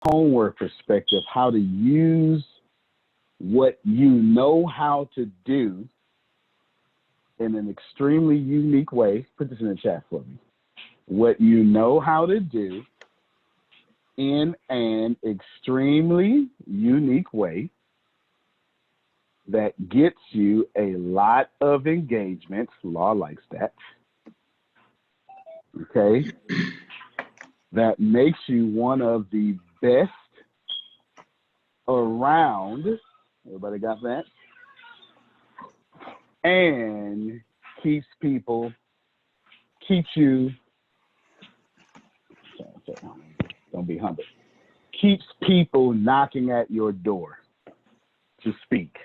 homework perspective, how to use what you know how to do in an extremely unique way. Put this in the chat for me. What you know how to do in an extremely unique way that gets you a lot of engagements. Law likes that. Okay. That makes you one of the best around. Everybody got that? And keeps you, don't be humble, keeps people knocking at your door to speak.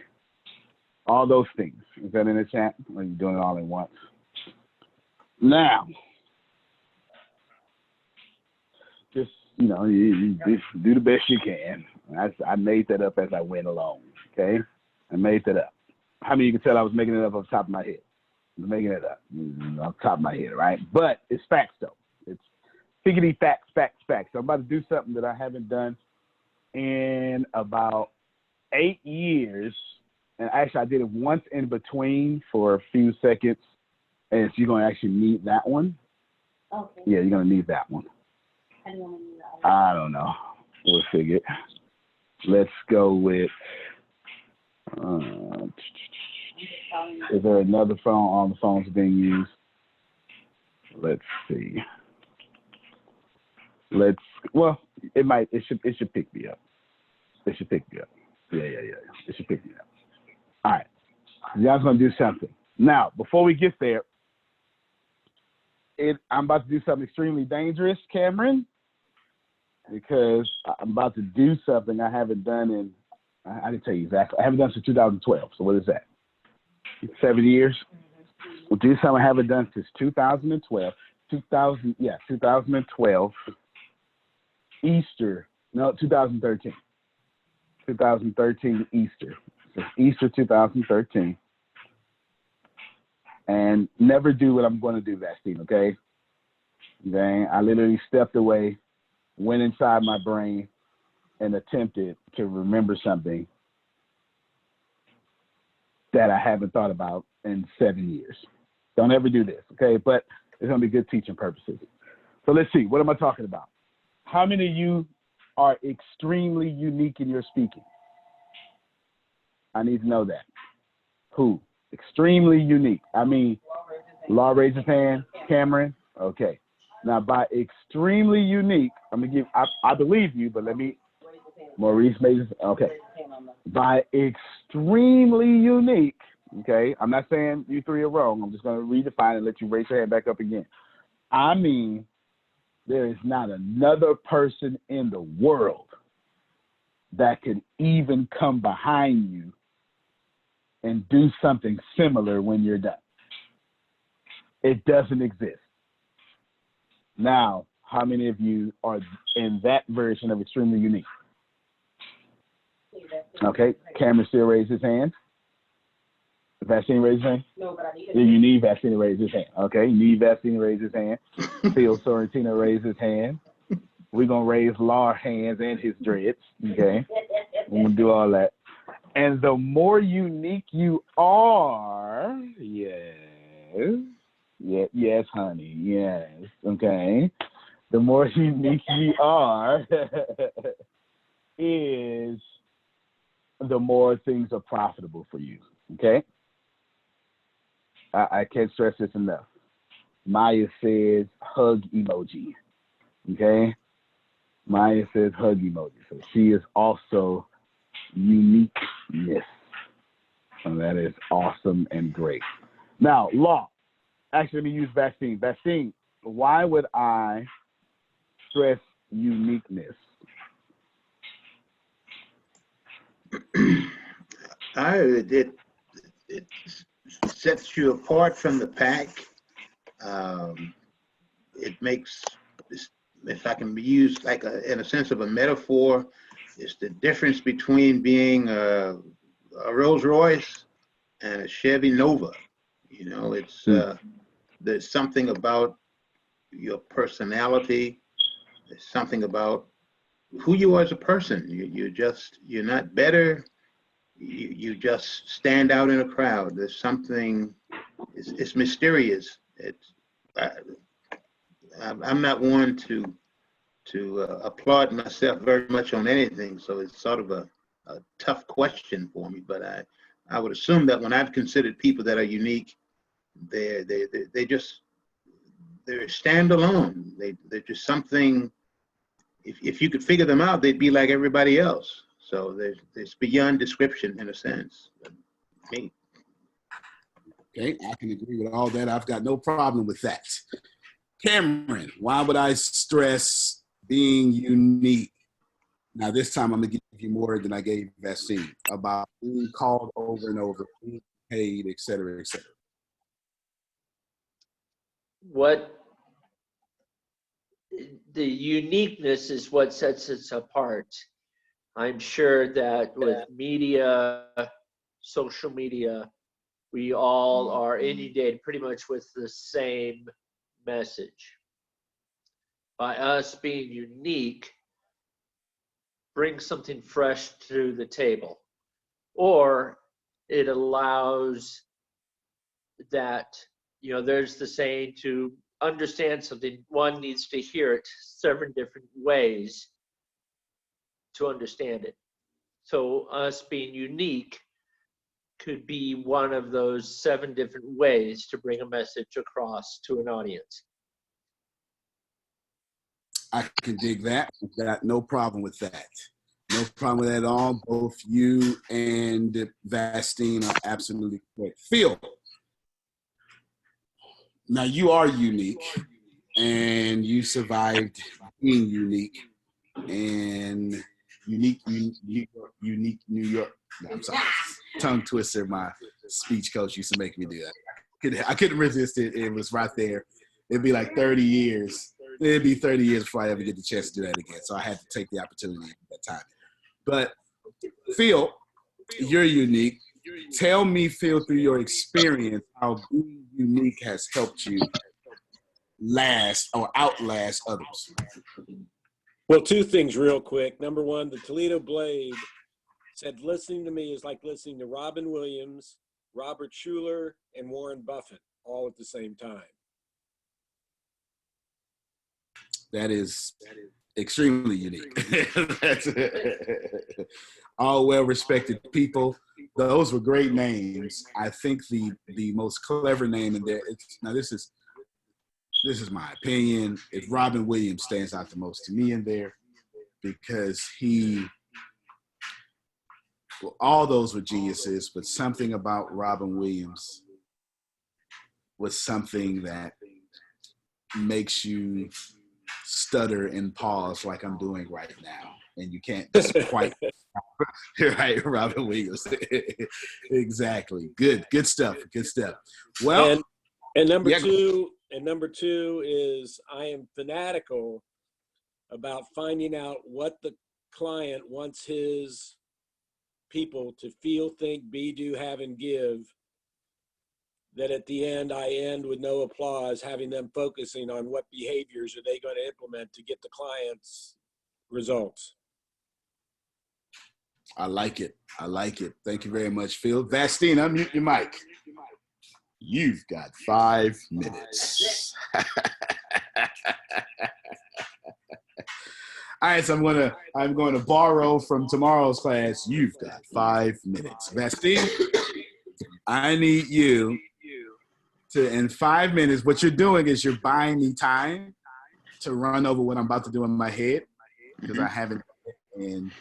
All those things. Is that in the chat? Or are you doing it all at once? Now, just, you do the best you can. I made that up as I went along, okay? I made that up. How many of you can tell I was making it up off the top of my head? I'm making it up off the top of my head, right? But it's facts, though. It's figgity facts. So I'm about to do something that I haven't done in about 8 years. And actually, I did it once in between for a few seconds. And so you're going to actually need that one. Okay. Yeah, you're going to need that one. How do you want to need that one? I don't know. We'll figure it. Let's go with... is there another phone on the phones being used? Let's see. It should pick me up. It should pick me up. Yeah. It should pick me up. All right. Y'all's gonna do something. Now, before we get there, I'm about to do something extremely dangerous, Cameron, because I'm about to do something I haven't done I didn't tell you exactly. I haven't done since 2012. So what is that? 7 years? We'll do something I haven't done since 2012. 2012. Easter. No, 2013. 2013 Easter. So Easter 2013. And never do what I'm going to do, Vastine, okay? Then I literally stepped away, went inside my brain, and attempted to remember something that I haven't thought about in 7 years. Don't ever do this, okay? But it's going to be good teaching purposes. So let's see. What am I talking about? How many of you are extremely unique in your speaking? I need to know that. Who? Extremely unique. I mean, Law raised his hand. Cameron? Okay. Now, by extremely unique, I'm going to give, I believe you, but let me, Maurice Mason. Okay. By extremely unique, okay, I'm not saying you three are wrong. I'm just going to redefine and let you raise your hand back up again. I mean, there is not another person in the world that can even come behind you and do something similar when you're done. It doesn't exist. Now, how many of you are in that version of extremely unique? Okay, Cameron still raised his hand. Vaccine raised his hand? No, but I need it. You need Vaccine to raise his hand. Okay, you need Vaccine to raise his hand. Phil Sorrentino raised his hand. We're going to raise Law hands and his dreads. Okay, we're going to do all that. And the more unique you are, yes, honey, yes, okay. The more unique you are is the more things are profitable for you, okay? I can't stress this enough. Maya says hug emoji, okay? Maya says hug emoji. So she is also uniqueness. And that is awesome and great. Now, Law. Actually, let me use Vaccine. Vaccine, why would I stress uniqueness? It sets you apart from the pack. It makes, if I can use like in a sense of a metaphor, it's the difference between being a Rolls Royce and a Chevy Nova. You know, it's there's something about your personality. There's something about who you are as a person. You're not better. You just stand out in a crowd. There's something, it's mysterious. I'm not one to applaud myself very much on anything, so it's sort of a tough question for me. But I would assume that when I've considered people that are unique, they're standalone. They're just something. If you could figure them out, they'd be like everybody else. So there's beyond description in a sense. Me. Okay, I can agree with all that. I've got no problem with that. Cameron, why would I stress being unique? Now, this time I'm going to give you more than I gave Vastine about being called over and over, being paid, et cetera, et cetera. What the uniqueness is what sets us apart. I'm sure that with media, social media, we all are inundated pretty much with the same message. By us being unique, bring something fresh to the table, or it allows that, there's the saying, to understand something, one needs to hear it 7 different ways to understand it. So us being unique could be one of those 7 different ways to bring a message across to an audience. I can dig that. I've got no problem with that. No problem with that at all. Both you and Vastine are absolutely correct. Phil, now you are unique, and you survived being unique, and unique New York. No, I'm sorry. Tongue twister. My speech coach used to make me do that. I couldn't resist it. It was right there. It'd be like 30 years. It'd be 30 years before I ever get the chance to do that again. So I had to take the opportunity at that time. But Phil, you're unique. Tell me, Phil, through your experience, how being unique has helped you last or outlast others. Well, 2 things real quick. Number 1, the Toledo Blade said, listening to me is like listening to Robin Williams, Robert Schuller, and Warren Buffett all at the same time. That is extremely unique. That's all well-respected people. Those were great names. I think the most clever name in there. This is my opinion. If Robin Williams stands out the most to me in there, because all those were geniuses, but something about Robin Williams was something that makes you stutter and pause like I'm doing right now, and you can't just quite right, Robin Williams. Exactly. Good stuff. Well, and number two is I am fanatical about finding out what the client wants his people to feel, think, be, do, have, and give, that at the end, I end with no applause, having them focusing on what behaviors are they going to implement to get the client's results. I like it. Thank you very much, Phil. Vastine, unmute your mic. You've got 5 minutes. All right, so I'm going to borrow from tomorrow's class. You've got 5 minutes. Vastine, I need you to, in 5 minutes, what you're doing is you're buying me time to run over what I'm about to do in my head, because I haven't in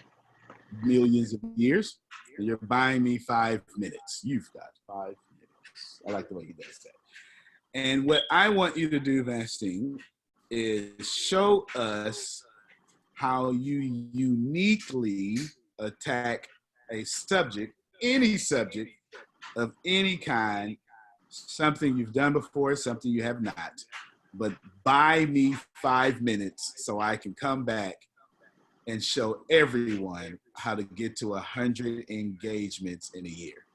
millions of years. And you're buying me 5 minutes. You've got 5 minutes. I like the way he does that. And what I want you to do, Vastine, is show us how you uniquely attack a subject, any subject of any kind, something you've done before, something you have not. But buy me 5 minutes so I can come back and show everyone how to get to 100 engagements in a year.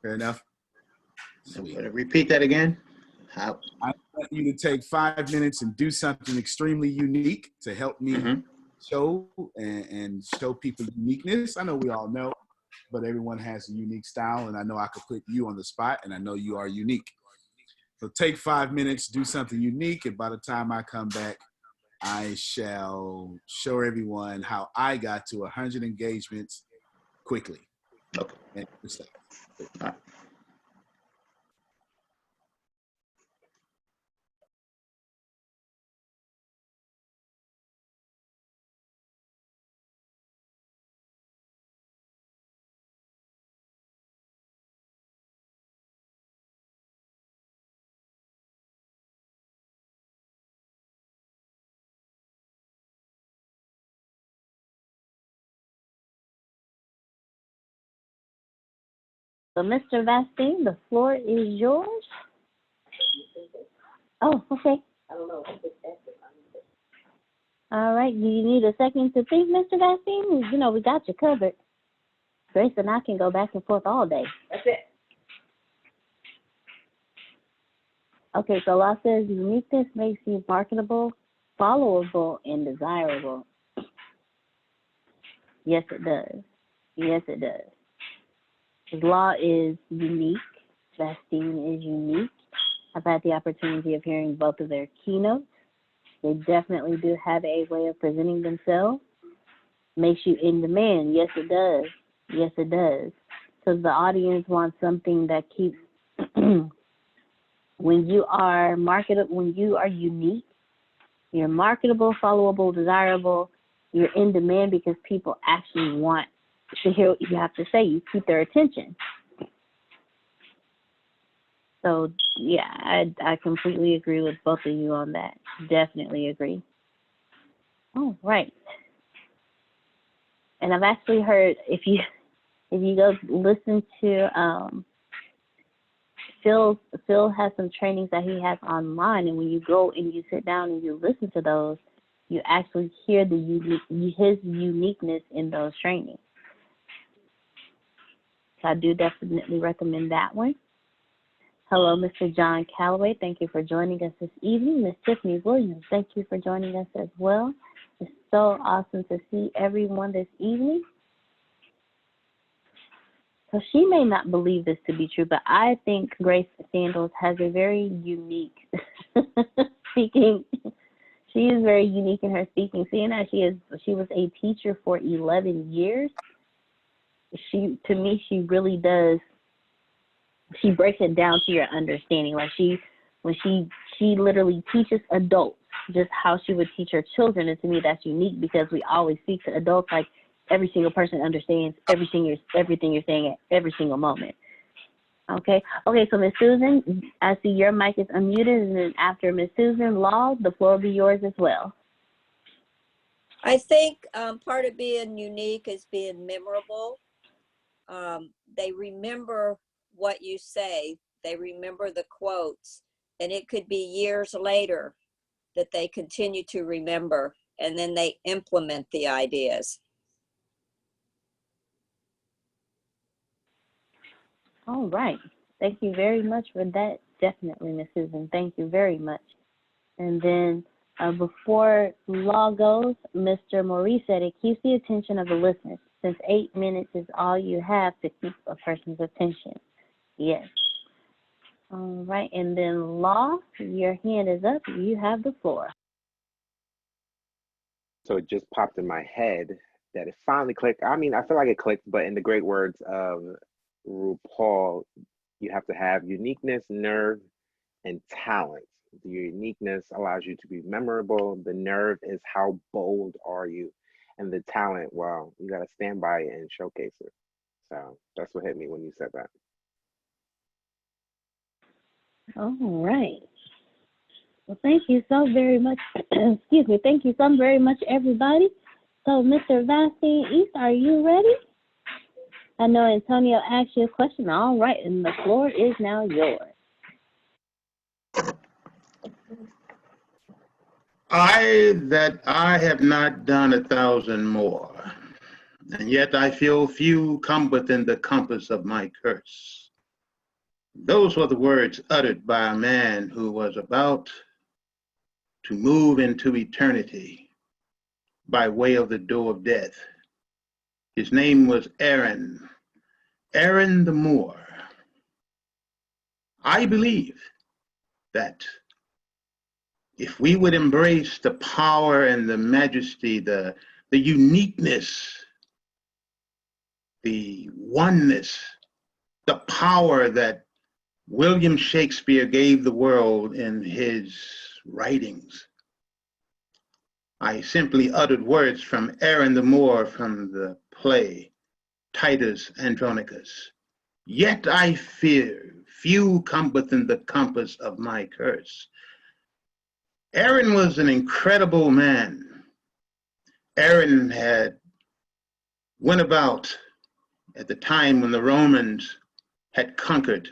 Fair enough? Sweet. Repeat that again. I want you to take 5 minutes and do something extremely unique to help me show and show people uniqueness. I know we all know, but everyone has a unique style, and I know I could put you on the spot, and I know you are unique. So take 5 minutes, do something unique, and by the time I come back, I shall show everyone how I got to 100 engagements quickly. Okay. And All right. So, Mr. Vastine, the floor is yours. Oh, okay. All right. Do you need a second to think, Mr. Vastine? You know, we got you covered. Grace and I can go back and forth all day. That's it. Okay, so law says uniqueness makes you marketable, followable, and desirable. Yes, it does. Yes, it does. Law is unique. Vastine is unique. I've had the opportunity of hearing both of their keynotes. They definitely do have a way of presenting themselves. Makes you in demand. Yes, it does. Yes, it does. Because the audience wants something that keeps, when you are marketable, when you are unique, you're marketable, followable, desirable, you're in demand because people actually want to hear what you have to say. You keep their attention. So, yeah, I completely agree with both of you on that. Definitely agree. Oh, right. And I've actually heard, if you go listen to Phil has some trainings that he has online, and when you go and you sit down and you listen to those, you actually hear his uniqueness in those trainings. So I do definitely recommend that one. Hello, Mr. John Calloway. Thank you for joining us this evening. Ms. Tiffany Williams, thank you for joining us as well. It's so awesome to see everyone this evening. So she may not believe this to be true, but I think Grace Sandals has a very unique speaking. She is very unique in her speaking. Seeing that she was a teacher for 11 years, to me, she really does. She breaks it down to your understanding. Like when she literally teaches adults just how she would teach her children, and to me that's unique because we always speak to adults like every single person understands everything you're saying at every single moment. Okay, so Ms. Susan, I see your mic is unmuted, and then after Ms. Susan Law, the floor will be yours as well. I think part of being unique is being memorable. They remember what you say. They remember the quotes, and it could be years later that they continue to remember, and then they implement the ideas. All right. Thank you very much for that. Definitely, Ms. Susan. Thank you very much. And then before Law goes, Mr. Maurice said it keeps the attention of the listeners, since 8 minutes is all you have to keep a person's attention. Yes. All right. And then Law, your hand is up. You have the floor. So it just popped in my head that it finally clicked. I mean, I feel like it clicked, but in the great words of RuPaul, you have to have uniqueness, nerve, and talent. The uniqueness allows you to be memorable. The nerve is how bold are you? And the talent, well, you got to stand by it and showcase it. So that's what hit me when you said that. All right. Well, thank you so very much. Excuse me. Thank you so very much, everybody. So, Mr. Vastine East, are you ready? I know Antonio asked you a question. All right, and the floor is now yours. I have not done 1,000 more, and yet I feel few come within the compass of my curse. Those were the words uttered by a man who was about to move into eternity by way of the door of death. His name was Aaron the Moor. I believe that if we would embrace the power and the majesty, the uniqueness, the oneness, the power that William Shakespeare gave the world in his writings. I simply uttered words from Aaron the Moor from the play Titus Andronicus. Yet I fear, few come within the compass of my curse. Aaron was an incredible man. Aaron had went about at the time when the Romans had conquered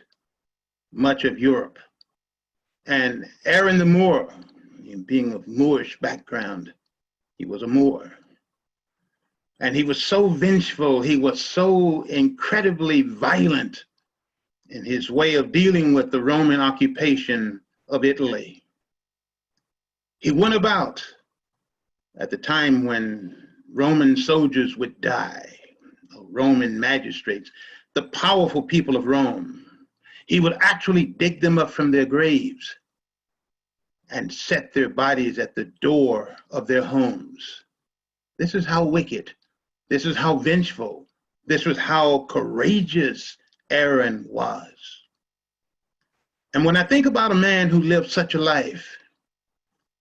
much of Europe. And Aaron the Moor, being of Moorish background, he was a Moor. And he was so vengeful, he was so incredibly violent in his way of dealing with the Roman occupation of Italy. He went about at the time when Roman soldiers would die, Roman magistrates, the powerful people of Rome. He would actually dig them up from their graves and set their bodies at the door of their homes. This is how wicked, this is how vengeful, this was how courageous Aaron was. And when I think about a man who lived such a life,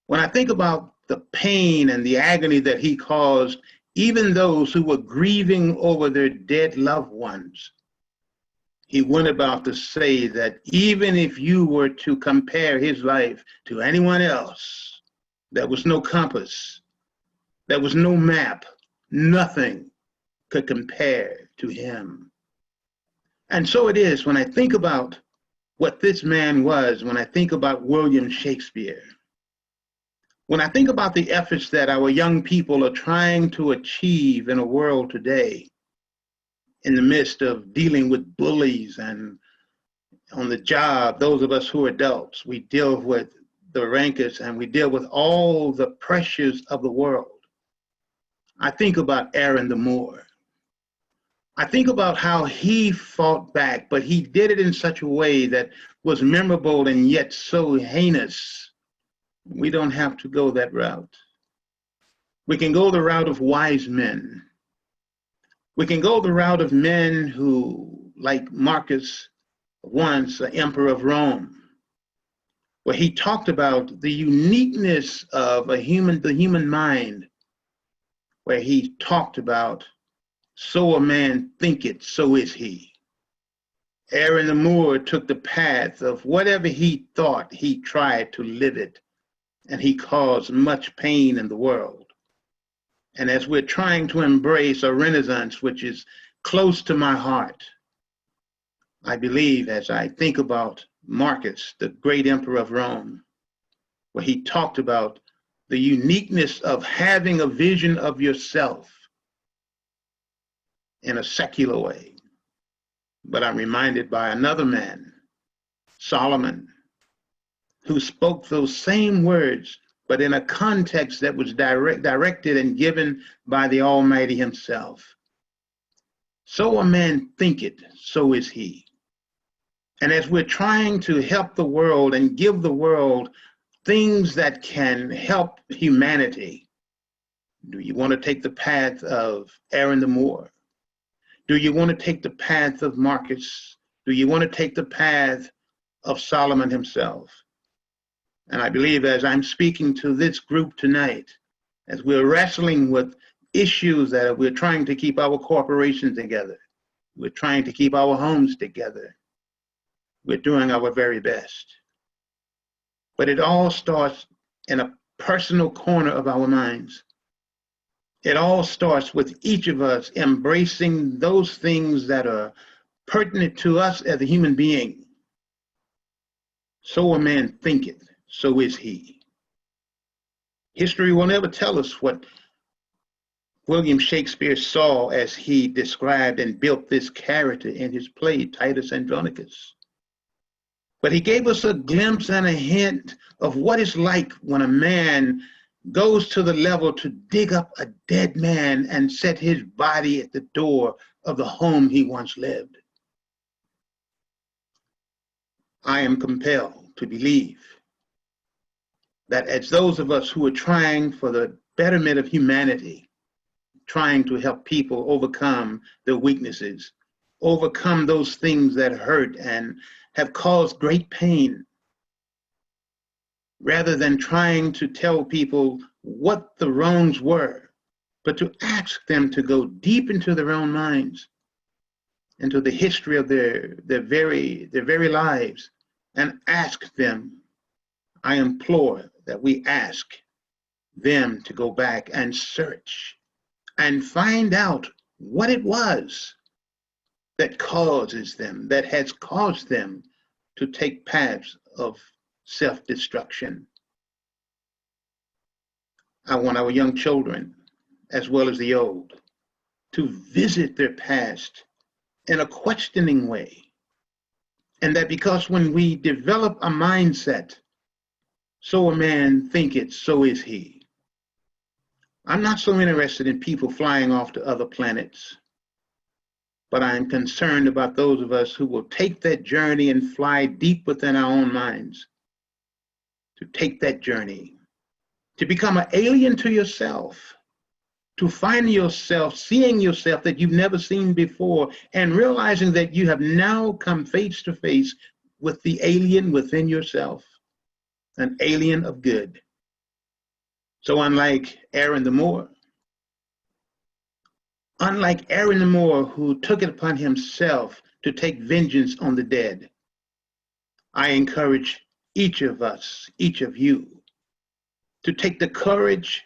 when I think about the pain and the agony that he caused even those who were grieving over their dead loved ones, he went about to say that even if you were to compare his life to anyone else, there was no compass, there was no map, nothing could compare to him. And so it is when I think about what this man was, when I think about William Shakespeare, when I think about the efforts that our young people are trying to achieve in a world today, in the midst of dealing with bullies and on the job, those of us who are adults, we deal with the rankers and we deal with all the pressures of the world. I think about Aaron the Moor. I think about how he fought back, but he did it in such a way that was memorable and yet so heinous. We don't have to go that route. We can go the route of wise men. We can go the route of men who, like Marcus, once the emperor of Rome, where he talked about the uniqueness of the human mind, where he talked about, so a man thinketh, so is he. Aaron the Moor took the path of whatever he thought, he tried to live it, and he caused much pain in the world. And as we're trying to embrace a renaissance, which is close to my heart, I believe as I think about Marcus, the great emperor of Rome, where he talked about the uniqueness of having a vision of yourself in a secular way. But I'm reminded by another man, Solomon, who spoke those same words, but in a context that was directed and given by the Almighty himself. So a man thinketh, so is he. And as we're trying to help the world and give the world things that can help humanity, do you want to take the path of Aaron the Moor? Do you want to take the path of Marcus? Do you want to take the path of Solomon himself? And I believe as I'm speaking to this group tonight, as we're wrestling with issues that we're trying to keep our corporations together, we're trying to keep our homes together, we're doing our very best. But it all starts in a personal corner of our minds. It all starts with each of us embracing those things that are pertinent to us as a human being. So a man thinketh, so is he. History will never tell us what William Shakespeare saw as he described and built this character in his play, Titus Andronicus. But he gave us a glimpse and a hint of what it's like when a man goes to the level to dig up a dead man and set his body at the door of the home he once lived. I am compelled to believe that as those of us who are trying for the betterment of humanity, trying to help people overcome their weaknesses, overcome those things that hurt and have caused great pain, rather than trying to tell people what the wrongs were, but to ask them to go deep into their own minds, into the history of their very lives, and ask them. I implore that we ask them to go back and search and find out what it was that causes them, that has caused them to take paths of self-destruction. I want our young children, as well as the old, to visit their past in a questioning way. And that because when we develop a mindset, so a man thinketh, so is he. I'm not so interested in people flying off to other planets, but I'm concerned about those of us who will take that journey and fly deep within our own minds, to take that journey, to become an alien to yourself, to find yourself, seeing yourself that you've never seen before, and realizing that you have now come face to face with the alien within yourself, an alien of good. So unlike Aaron the Moor, who took it upon himself to take vengeance on the dead, I encourage each of us, each of you, to take the courage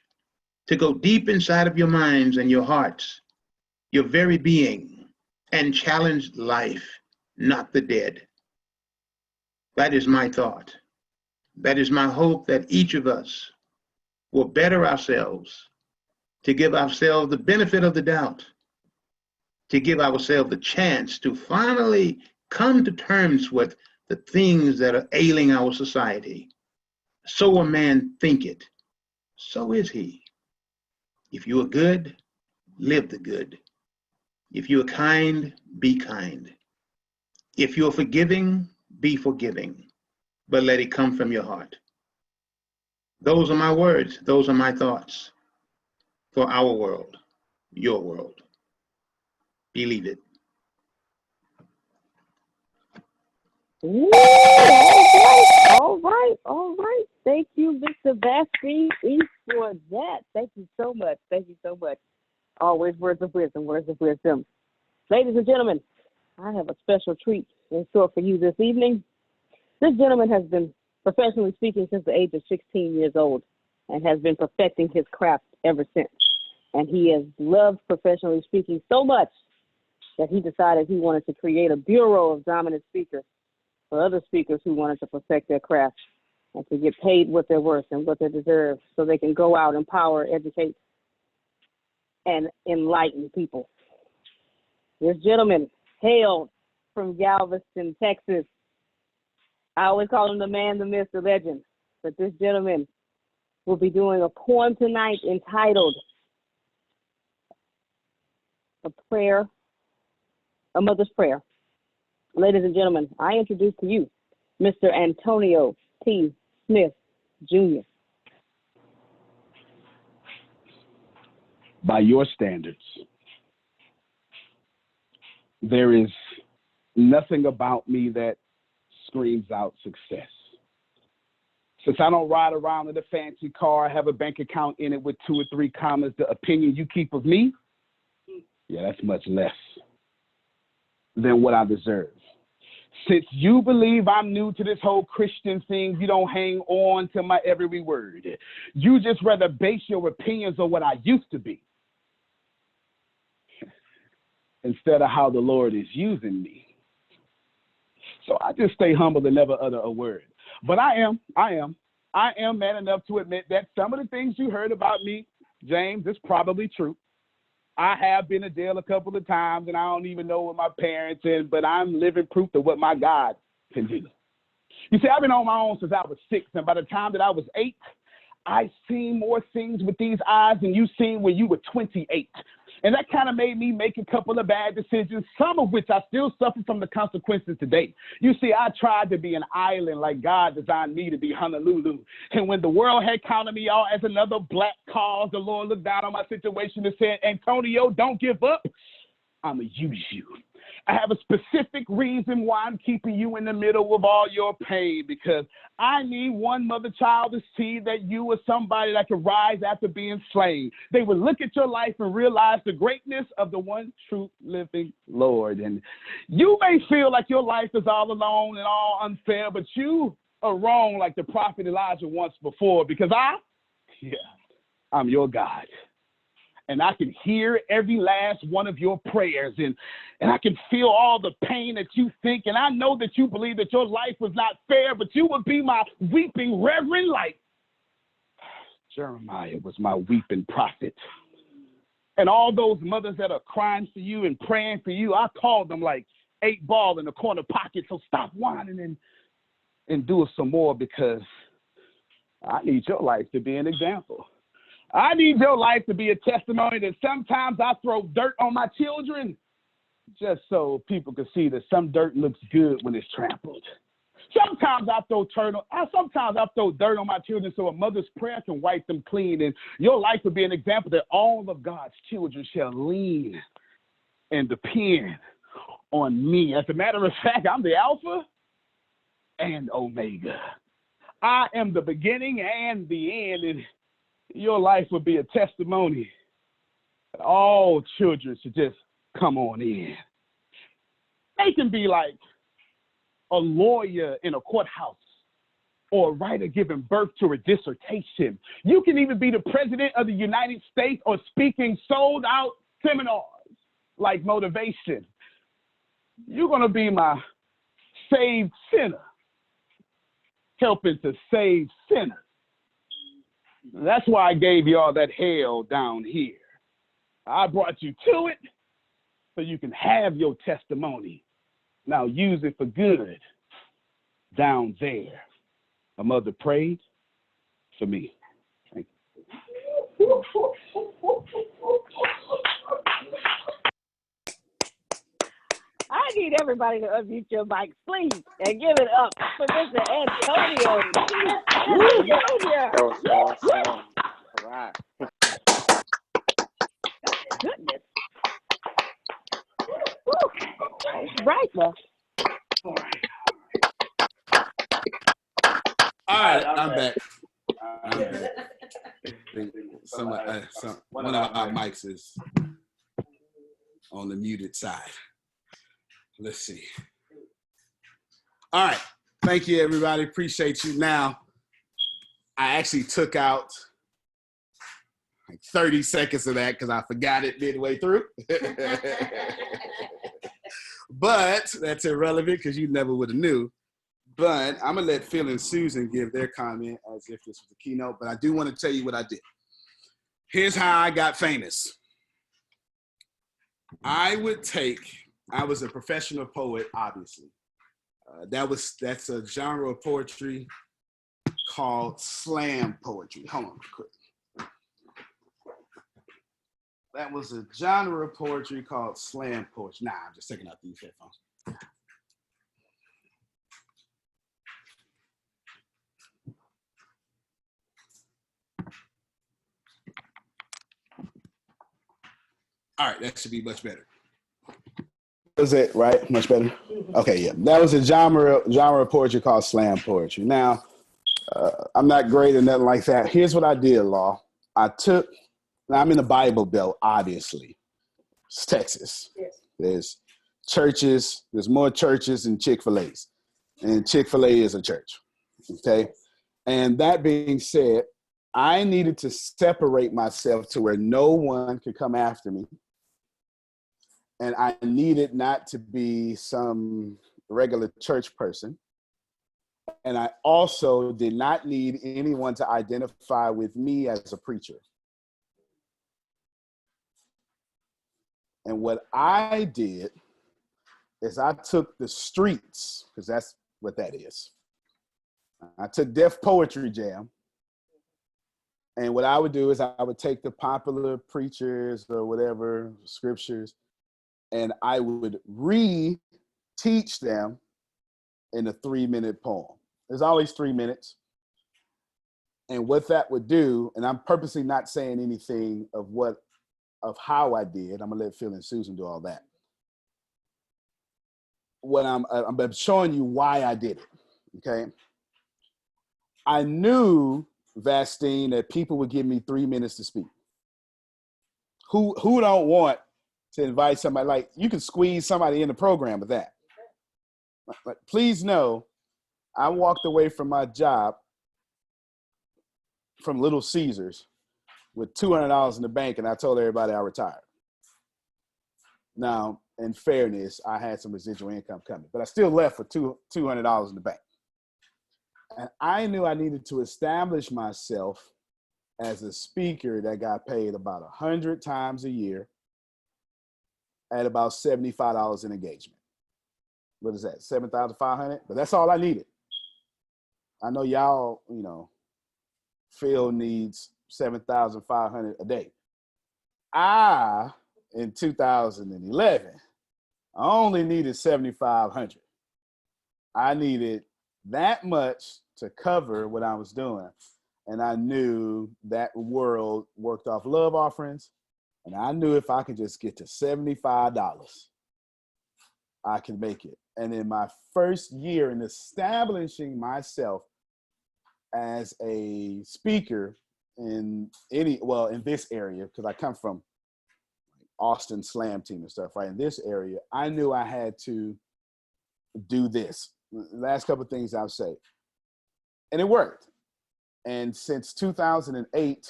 to go deep inside of your minds and your hearts, your very being, and challenge life, not the dead. That is my thought. That is my hope, that each of us will better ourselves, to give ourselves the benefit of the doubt, to give ourselves the chance to finally come to terms with the things that are ailing our society. So a man thinketh, so is he. If you are good, live the good. If you are kind, be kind. If you are forgiving, be forgiving, but let it come from your heart. Those are my words. Those are my thoughts for our world, your world. Believe it. Ooh, all right. Thank you, Mr. Vasquez, for that. Thank you so much. Always words of wisdom. Ladies and gentlemen, I have a special treat in store for you this evening. This gentleman has been professionally speaking since the age of 16 years old and has been perfecting his craft ever since. And he has loved professionally speaking so much that he decided he wanted to create a bureau of dominant speakers for other speakers who wanted to perfect their craft and to get paid what they're worth and what they deserve so they can go out, empower, educate, and enlighten people. This gentleman hailed from Galveston, Texas. I always call him the man, the myth, the legend. But this gentleman will be doing a poem tonight entitled A Mother's Prayer. Ladies and gentlemen, I introduce to you Mr. Antonio T. Smith, Jr. By your standards, there is nothing about me that screams out success. Since I don't ride around in a fancy car, have a bank account in it with 2 or 3 commas, the opinion you keep of me, yeah, that's much less than what I deserve. Since you believe I'm new to this whole Christian thing, you don't hang on to my every word. You just rather base your opinions on what I used to be instead of how the Lord is using me. So I just stay humble and never utter a word. But I am man enough to admit that some of the things you heard about me, James, is probably true. I have been to jail a couple of times, and I don't even know what my parents is, but I'm living proof of what my God can do. You see, I've been on my own since I was 6, and by the time that I was 8, I've seen more things with these eyes than you seen when you were 28. And that kind of made me make a couple of bad decisions, some of which I still suffer from the consequences today. You see, I tried to be an island like God designed me to be, Honolulu. And when the world had counted me out as another black cause, the Lord looked down on my situation and said, Antonio, don't give up. I'm going to use you. I have a specific reason why I'm keeping you in the middle of all your pain, because I need one mother child to see that you are somebody that can rise after being slain. They will look at your life and realize the greatness of the one true living Lord. And you may feel like your life is all alone and all unfair, but you are wrong like the prophet Elijah once before, because I'm your God. And I can hear every last one of your prayers, and I can feel all the pain that you think, and I know that you believe that your life was not fair, but you will be my weeping reverend light. Jeremiah was my weeping prophet. And all those mothers that are crying for you and praying for you, I call them like 8-ball in the corner pocket, so stop whining and do it some more, because I need your life to be an example. I need your life to be a testimony that sometimes I throw dirt on my children just so people can see that some dirt looks good when it's trampled. Sometimes I throw dirt on my children so a mother's prayer can wipe them clean. And your life will be an example that all of God's children shall lean and depend on me. As a matter of fact, I'm the Alpha and Omega. I am the beginning and the end. And your life would be a testimony that all children should just come on in. They can be like a lawyer in a courthouse or a writer giving birth to a dissertation. You can even be the president of the United States or speaking sold out seminars like motivation. You're going to be my saved sinner, helping to save sinners. That's why I gave you all that hell down here. I brought you to it so you can have your testimony. Now use it for good down there. A mother prayed for me. Thank you. I need everybody to unmute your mics, please, and give it up for Mr. Antonio. That was awesome. All right. Goodness. Woo. That's right, now. All right, I'm back. One of our mics is on the muted side. Let's see. All right. Thank you, everybody. Appreciate you. Now, I actually took out like 30 seconds of that because I forgot it midway through. But that's irrelevant because you never would have knew. But I'm going to let Phil and Susan give their comment as if this was the keynote. But I do want to tell you what I did. Here's how I got famous. I was a professional poet, obviously. That's a genre of poetry called slam poetry. Hold on, quick. That was a genre of poetry called slam poetry. Nah, I'm just taking out these headphones. All right, that should be much better. Was it right? Much better? Okay, yeah. That was a genre of poetry called slam poetry. Now, I'm not great or nothing like that. Here's what I did, Law. I'm in the Bible Belt, obviously. It's Texas. Yes. There's churches. There's more churches than Chick-fil-A's. And Chick-fil-A is a church, okay? And that being said, I needed to separate myself to where no one could come after me. And I needed not to be some regular church person. And I also did not need anyone to identify with me as a preacher. And what I did is I took the streets, because that's what that is. I took Def Poetry Jam And what I would do is I would take the popular preachers or whatever scriptures, and I would re-teach them in a 3-minute poem. There's always 3 minutes. And what that would do, and I'm purposely not saying anything of how I did. I'm gonna let Phil and Susan do all that. What I'm showing you why I did it. Okay. I knew, Vastine, that people would give me 3 minutes to speak. Who don't want to invite somebody? Like, you can squeeze somebody in the program with that. But please know, I walked away from my job from Little Caesars with $200 in the bank, and I told everybody I retired. Now, in fairness, I had some residual income coming, but I still left with $200 in the bank. And I knew I needed to establish myself as a speaker that got paid about 100 times a year at about $75 in engagement. What is that, 7,500? But that's all I needed. I know y'all, Phil needs 7,500 a day. In 2011, I only needed 7,500. I needed that much to cover what I was doing. And I knew that world worked off love offerings. And I knew if I could just get to $75, I could make it. And in my first year in establishing myself as a speaker in this area, because I come from Austin Slam Team and stuff, right? In this area, I knew I had to do this. Last couple of things I'll say. And it worked. And since 2008,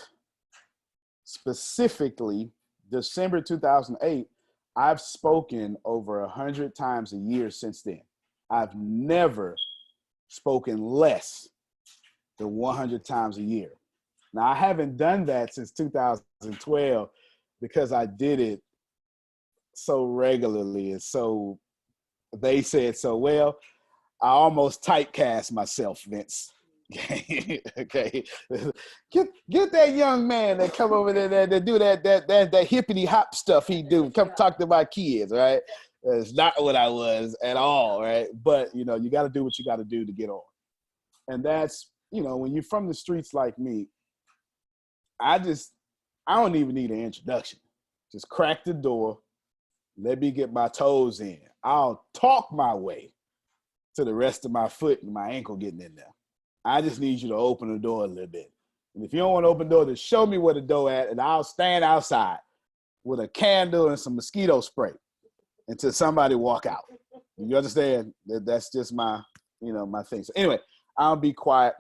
specifically December 2008, I've spoken over 100 times a year since then. I've never spoken less than 100 times a year. Now, I haven't done that since 2012 because I did it so regularly and so they said so well. I almost typecast myself, Vince. Okay. Get that young man that come over there that do that hippity hop stuff he do. Come talk to my kids, right? It's not what I was at all, right? But you got to do what you got to do to get on. And that's, when you're from the streets like me, I don't even need an introduction. Just crack the door. Let me get my toes in. I'll talk my way to the rest of my foot and my ankle getting in there. I just need you to open the door a little bit. And if you don't want to open the door, just show me where the door at, and I'll stand outside with a candle and some mosquito spray until somebody walk out. You understand? That's just my, my thing. So anyway, I'll be quiet.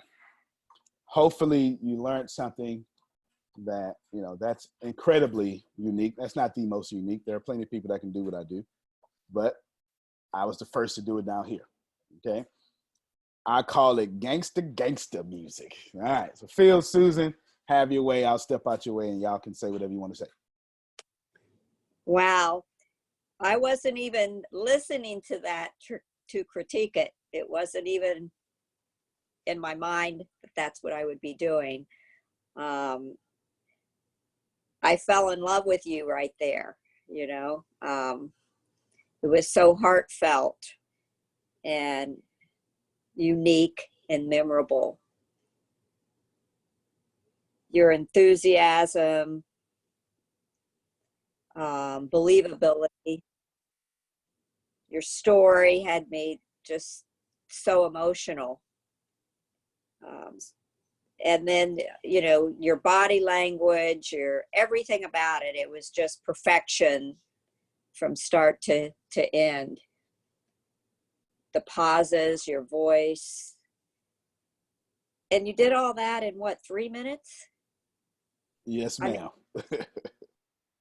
Hopefully you learned something that, that's incredibly unique. That's not the most unique. There are plenty of people that can do what I do, but I was the first to do it down here. Okay. I call it gangster music. All right. So Phil, Susan, have your way. I'll step out your way and y'all can say whatever you want to say. Wow. I wasn't even listening to that to critique it. It wasn't even in my mind that that's what I would be doing. I fell in love with you right there. It was so heartfelt and unique and memorable. Your enthusiasm, believability, your story had me just so emotional. And then, your body language, your everything about it, it was just perfection from start to end. The pauses, your voice. And you did all that in what, 3 minutes? Yes, ma'am.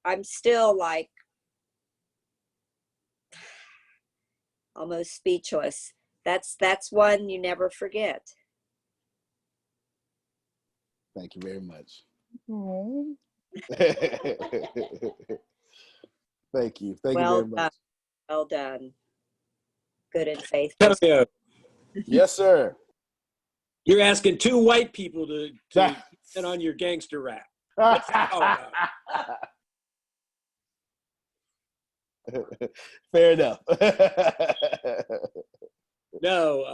I'm still like almost speechless. That's one you never forget. Thank you very much. Oh. Thank you. Thank Well you very much. Well done. Good and faithful. Yeah. Yes, sir. You're asking two white people to and on your gangster rap. What's that all about? Fair enough. No,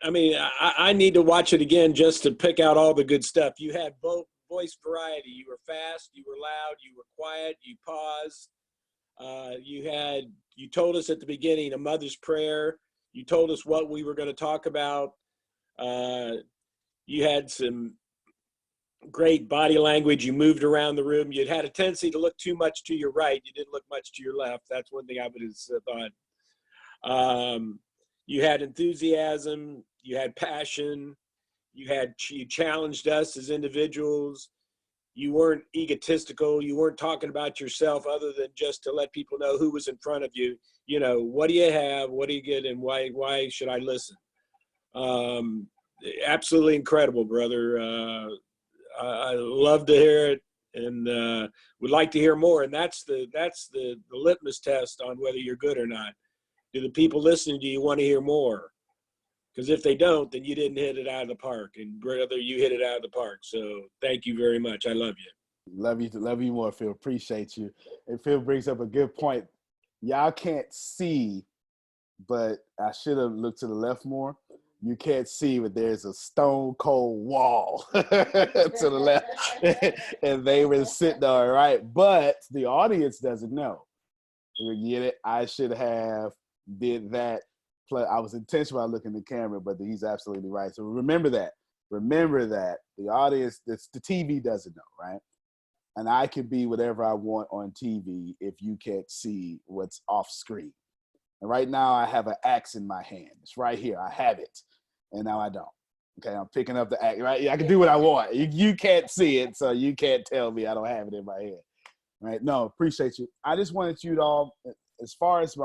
I mean, I need to watch it again just to pick out all the good stuff. You had voice variety. You were fast, you were loud, you were quiet, you paused. You told us at the beginning a mother's prayer. You told us what we were going to talk about. You had some great body language. You moved around the room. You had a tendency to look too much to your right. You didn't look much to your left. That's one thing I would have thought. You had enthusiasm. You had passion. You challenged us as individuals. You weren't egotistical. You weren't talking about yourself other than just to let people know who was in front of you. You know, what do you have? What do you get? And why should I listen? Absolutely incredible, brother. I love to hear it and would like to hear more. And that's the litmus test on whether you're good or not. Do the people listening to you want to hear more? Because if they don't, then you didn't hit it out of the park. And brother, you hit it out of the park. So thank you very much. I love you. Love you more, Phil. Appreciate you. And Phil brings up a good point. Y'all can't see, but I should have looked to the left more. You can't see, but there's a stone cold wall to the left. And they were sitting there, right? But the audience doesn't know. You get it? I should have did that. I was intentional about looking at the camera, but he's absolutely right. So remember that. Remember that. The audience, the TV doesn't know, right? And I can be whatever I want on TV if you can't see what's off screen. And right now I have an axe in my hand. It's right here. I have it. And now I don't. Okay, I'm picking up the axe, right? I can do what I want. You can't see it, so you can't tell me I don't have it in my hand. Right? No, appreciate you. I just wanted you to all, as far as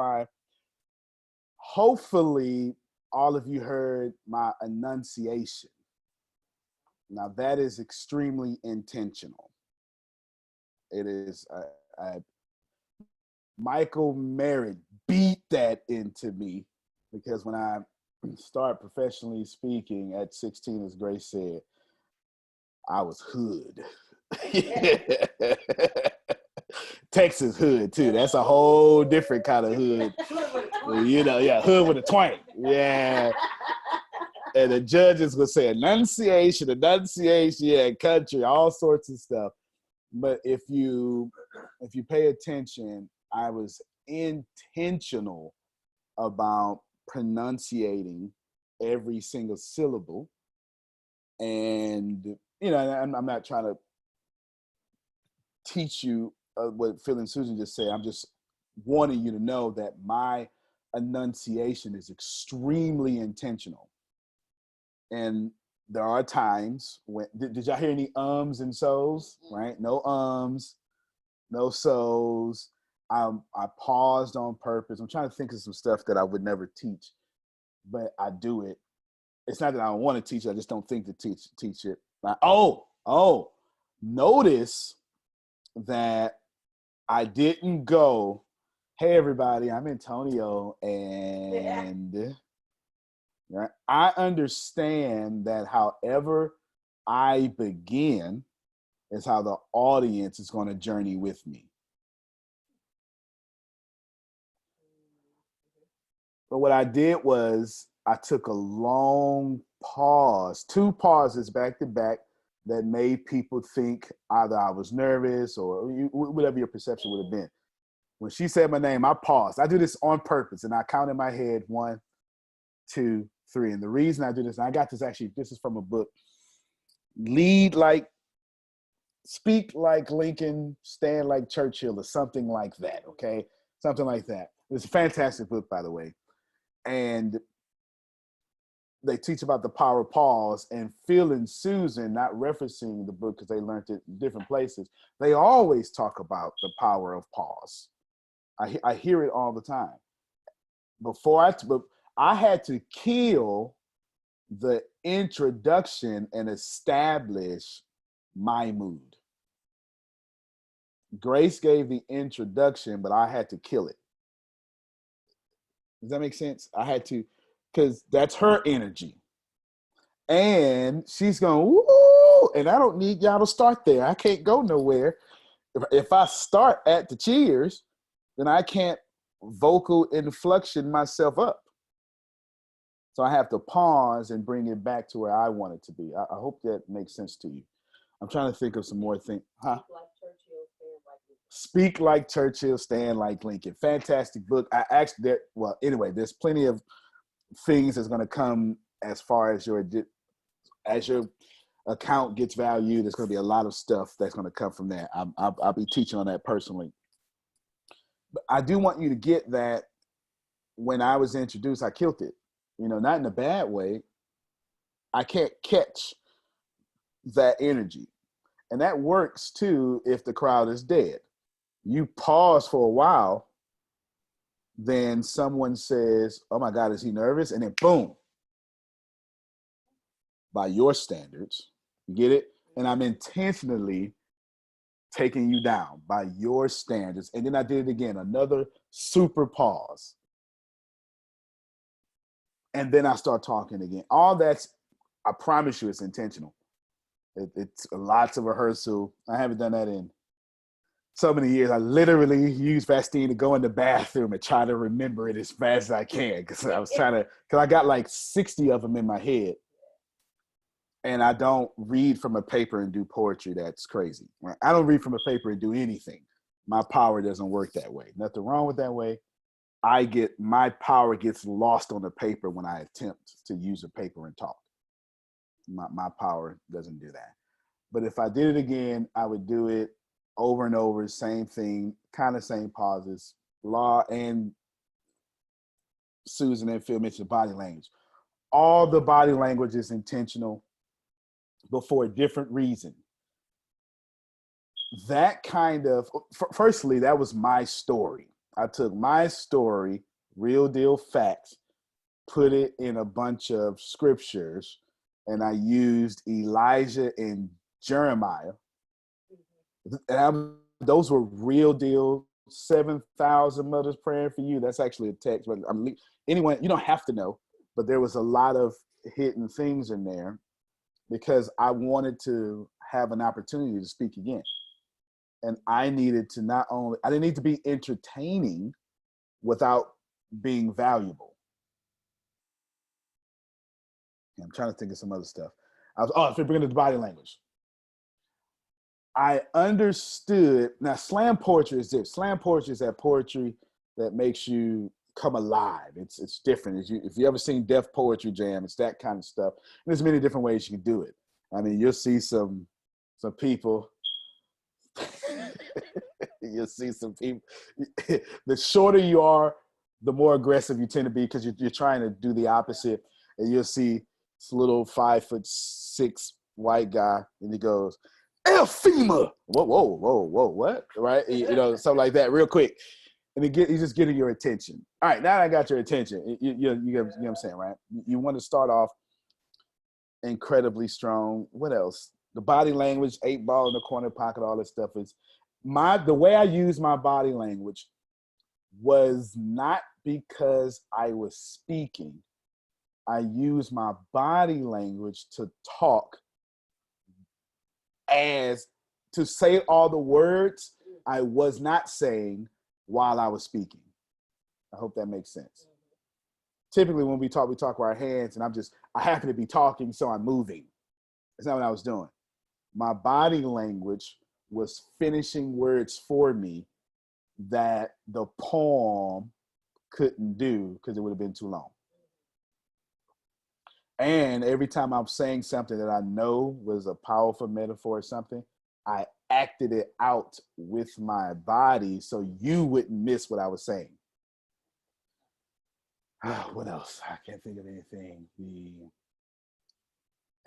hopefully all of you heard my enunciation. Now that is extremely intentional. It is, Michael Merritt beat that into me because when I started professionally speaking at 16, as Grace said, I was hood. Texas hood too. That's a whole different kind of hood. You know, yeah, hood with a twang. Yeah. And the judges would say enunciation, yeah, country, all sorts of stuff. But if you pay attention, I was intentional about pronunciating every single syllable. And, you know, I'm not trying to teach you what Phil and Susan just said. I'm just wanting you to know that my enunciation is extremely intentional. And there are times when, did y'all hear any ums and so's, right? No ums, no so's. I paused on purpose. I'm trying to think of some stuff that I would never teach, but I do it. It's not that I don't want to teach it, I just don't think to teach it. Like, notice that I didn't go, hey everybody, I'm Antonio, and right? I understand that however I begin is how the audience is going to journey with me. But what I did was I took a long pause, 2 pauses back to back that made people think either I was nervous or whatever your perception would have been. When she said my name, I paused. I do this on purpose, and I count in my head 1, 2, 3. And the reason I do this, and I got this actually, this is from a book, Speak Like Lincoln, Stand Like Churchill, or something like that, okay? Something like that. It's a fantastic book, by the way. And they teach about the power of pause, and Phil and Susan, not referencing the book because they learned it in different places, they always talk about the power of pause. I hear it all the time. I had to kill the introduction and establish my mood. Grace gave the introduction, but I had to kill it. Does that make sense? I had to, because that's her energy. And she's going, woo, and I don't need y'all to start there. I can't go nowhere. If I start at the cheers, then I can't vocal inflection myself up. So I have to pause and bring it back to where I want it to be. I hope that makes sense to you. I'm trying to think of some more things. Huh? Speak Like Churchill, Stand Like Lincoln. Fantastic book. I actually, well, anyway, there's plenty of things that's going to come as far as your account gets valued. There's going to be a lot of stuff that's going to come from that. I'll be teaching on that personally. But I do want you to get that when I was introduced, I killed it. You know, not in a bad way. I can't catch that energy. And that works too if the crowd is dead. You pause for a while, then someone says, oh my God, is he nervous? And then boom, by your standards, you get it? And I'm intentionally taking you down by your standards. And then I did it again, another super pause. And then I start talking again. All that's, I promise you, it's intentional. It's lots of rehearsal. I haven't done that in so many years. I literally use Vastine to go in the bathroom and try to remember it as fast as I can. Because I got like 60 of them in my head. And I don't read from a paper and do poetry. That's crazy. I don't read from a paper and do anything. My power doesn't work that way. Nothing wrong with that way. My power gets lost on the paper when I attempt to use a paper and talk. My power doesn't do that. But if I did it again, I would do it over and over, same thing, kind of same pauses. Law and Susan and Phil mentioned body language. All the body language is intentional, but for a different reason. That kind of, firstly, that was my story. I took my story, real deal facts, put it in a bunch of scriptures, and I used Elijah and Jeremiah. And those were real deal, 7,000 mothers praying for you. That's actually a text. But anyone, you don't have to know, but there was a lot of hidden things in there because I wanted to have an opportunity to speak again. And I needed to I didn't need to be entertaining without being valuable. I'm trying to think of some other stuff. If we're bringing it to body language. I understood, now slam poetry is this. Slam poetry is that poetry that makes you come alive. It's different. If you ever seen Def Poetry Jam, it's that kind of stuff. And there's many different ways you can do it. I mean, you'll see some people. You'll see some people. The shorter you are, the more aggressive you tend to be because you're trying to do the opposite. And you'll see this little 5'6" white guy, and he goes, "Elfima." Whoa, what? Right? You know, something like that, real quick. And he's just getting your attention. All right, now I got your attention. You know what I'm saying, right? You want to start off incredibly strong. What else? The body language, 8 ball in the corner pocket, all this stuff is the way I use my body language was not because I was speaking. I use my body language to talk as to say all the words I was not saying while I was speaking. I hope that makes sense. Typically when we talk with our hands and I happen to be talking, so I'm moving. That's not what I was doing. My body language was finishing words for me that the poem couldn't do because it would have been too long. And every time I'm saying something that I know was a powerful metaphor or something, I acted it out with my body so you wouldn't miss what I was saying. What else? I can't think of anything.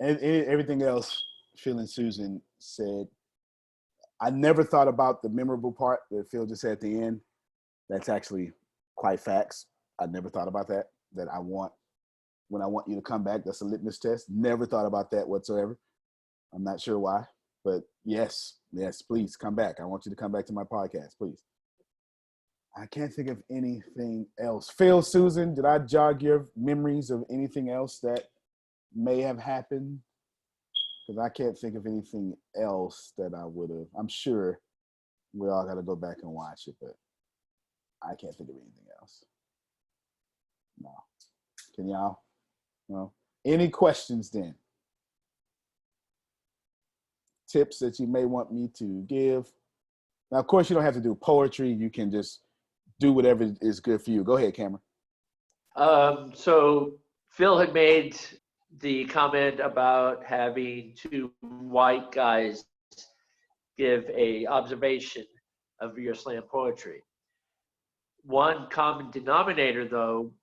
Everything else Phil and Susan said. I never thought about the memorable part that Phil just said at the end. That's actually quite facts. I never thought about that when I want you to come back. That's a litmus test. Never thought about that whatsoever. I'm not sure why, but yes, please come back. I want you to come back to my podcast, please. I can't think of anything else. Phil, Susan, did I jog your memories of anything else that may have happened, because I can't think of anything else that I would have. I'm sure we all got to go back and watch it, but I can't think of anything else. No. Can y'all? No. Any questions then? Tips that you may want me to give? Now, of course, you don't have to do poetry. You can just do whatever is good for you. Go ahead, Cameron. So Phil had made the comment about having two white guys give a observation of your slam poetry. One common denominator, though,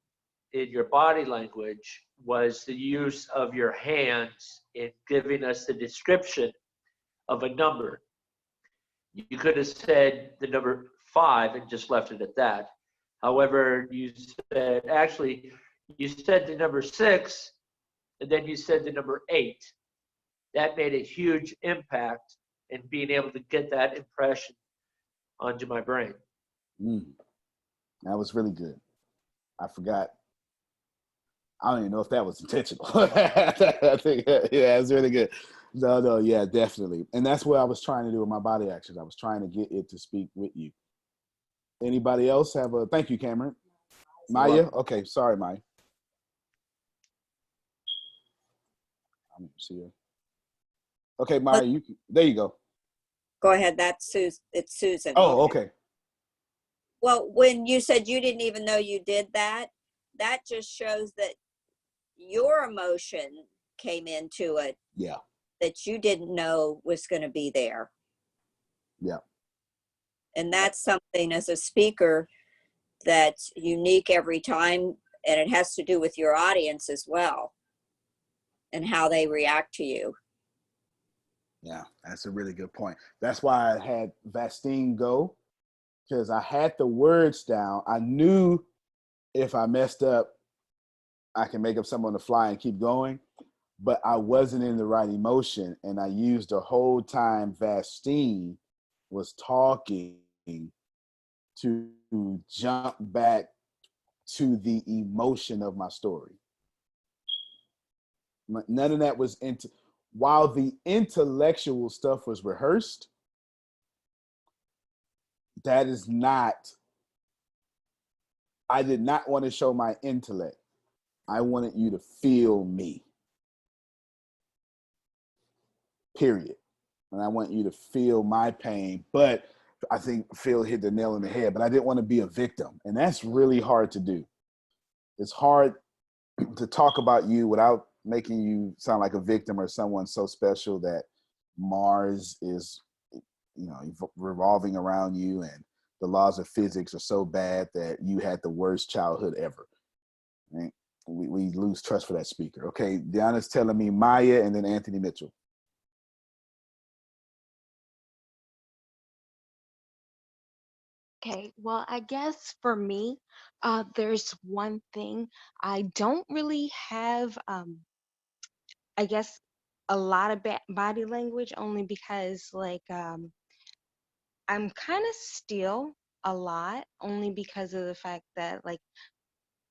in your body language was the use of your hands in giving us the description of a number. You could have said the number 5 and just left it at that. However, you said the number 6, and then you said the number 8. That made a huge impact in being able to get that impression onto my brain. That was really good. I forgot. I don't even know if that was intentional. I think, yeah, it was really good. No, yeah, definitely. And that's what I was trying to do with my body actions. I was trying to get it to speak with you. Anybody else have a, thank you, Cameron. Maya? Okay, sorry, Maya. I don't see her. Okay, Maya, there you go. Go ahead. That's Susan. It's Susan. Oh, okay. Well, when you said you didn't even know you did that, that just shows that your emotion came into it. Yeah. That you didn't know was going to be there. Yeah. And that's something as a speaker that's unique every time. And it has to do with your audience as well and how they react to you. Yeah, that's a really good point. That's why I had Vastine go, because I had the words down. I knew if I messed up, I can make up something on the fly and keep going, but I wasn't in the right emotion. And I used the whole time Vastine was talking to jump back to the emotion of my story. None of that was into, while the intellectual stuff was rehearsed, that is not, I did not want to show my intellect. I wanted you to feel me. Period. And I want you to feel my pain. But I think Phil hit the nail on the head, but I didn't want to be a victim. And that's really hard to do. It's hard to talk about you without making you sound like a victim or someone so special that Mars is, revolving around you and the laws of physics are so bad that you had the worst childhood ever. Right? We lose trust for that speaker. Okay, Deanna's telling me Maya and then Anthony Mitchell. Okay, well, I guess for me, there's one thing. I don't really have, I guess, a lot of body language only because, I'm kind of still a lot only because of the fact that,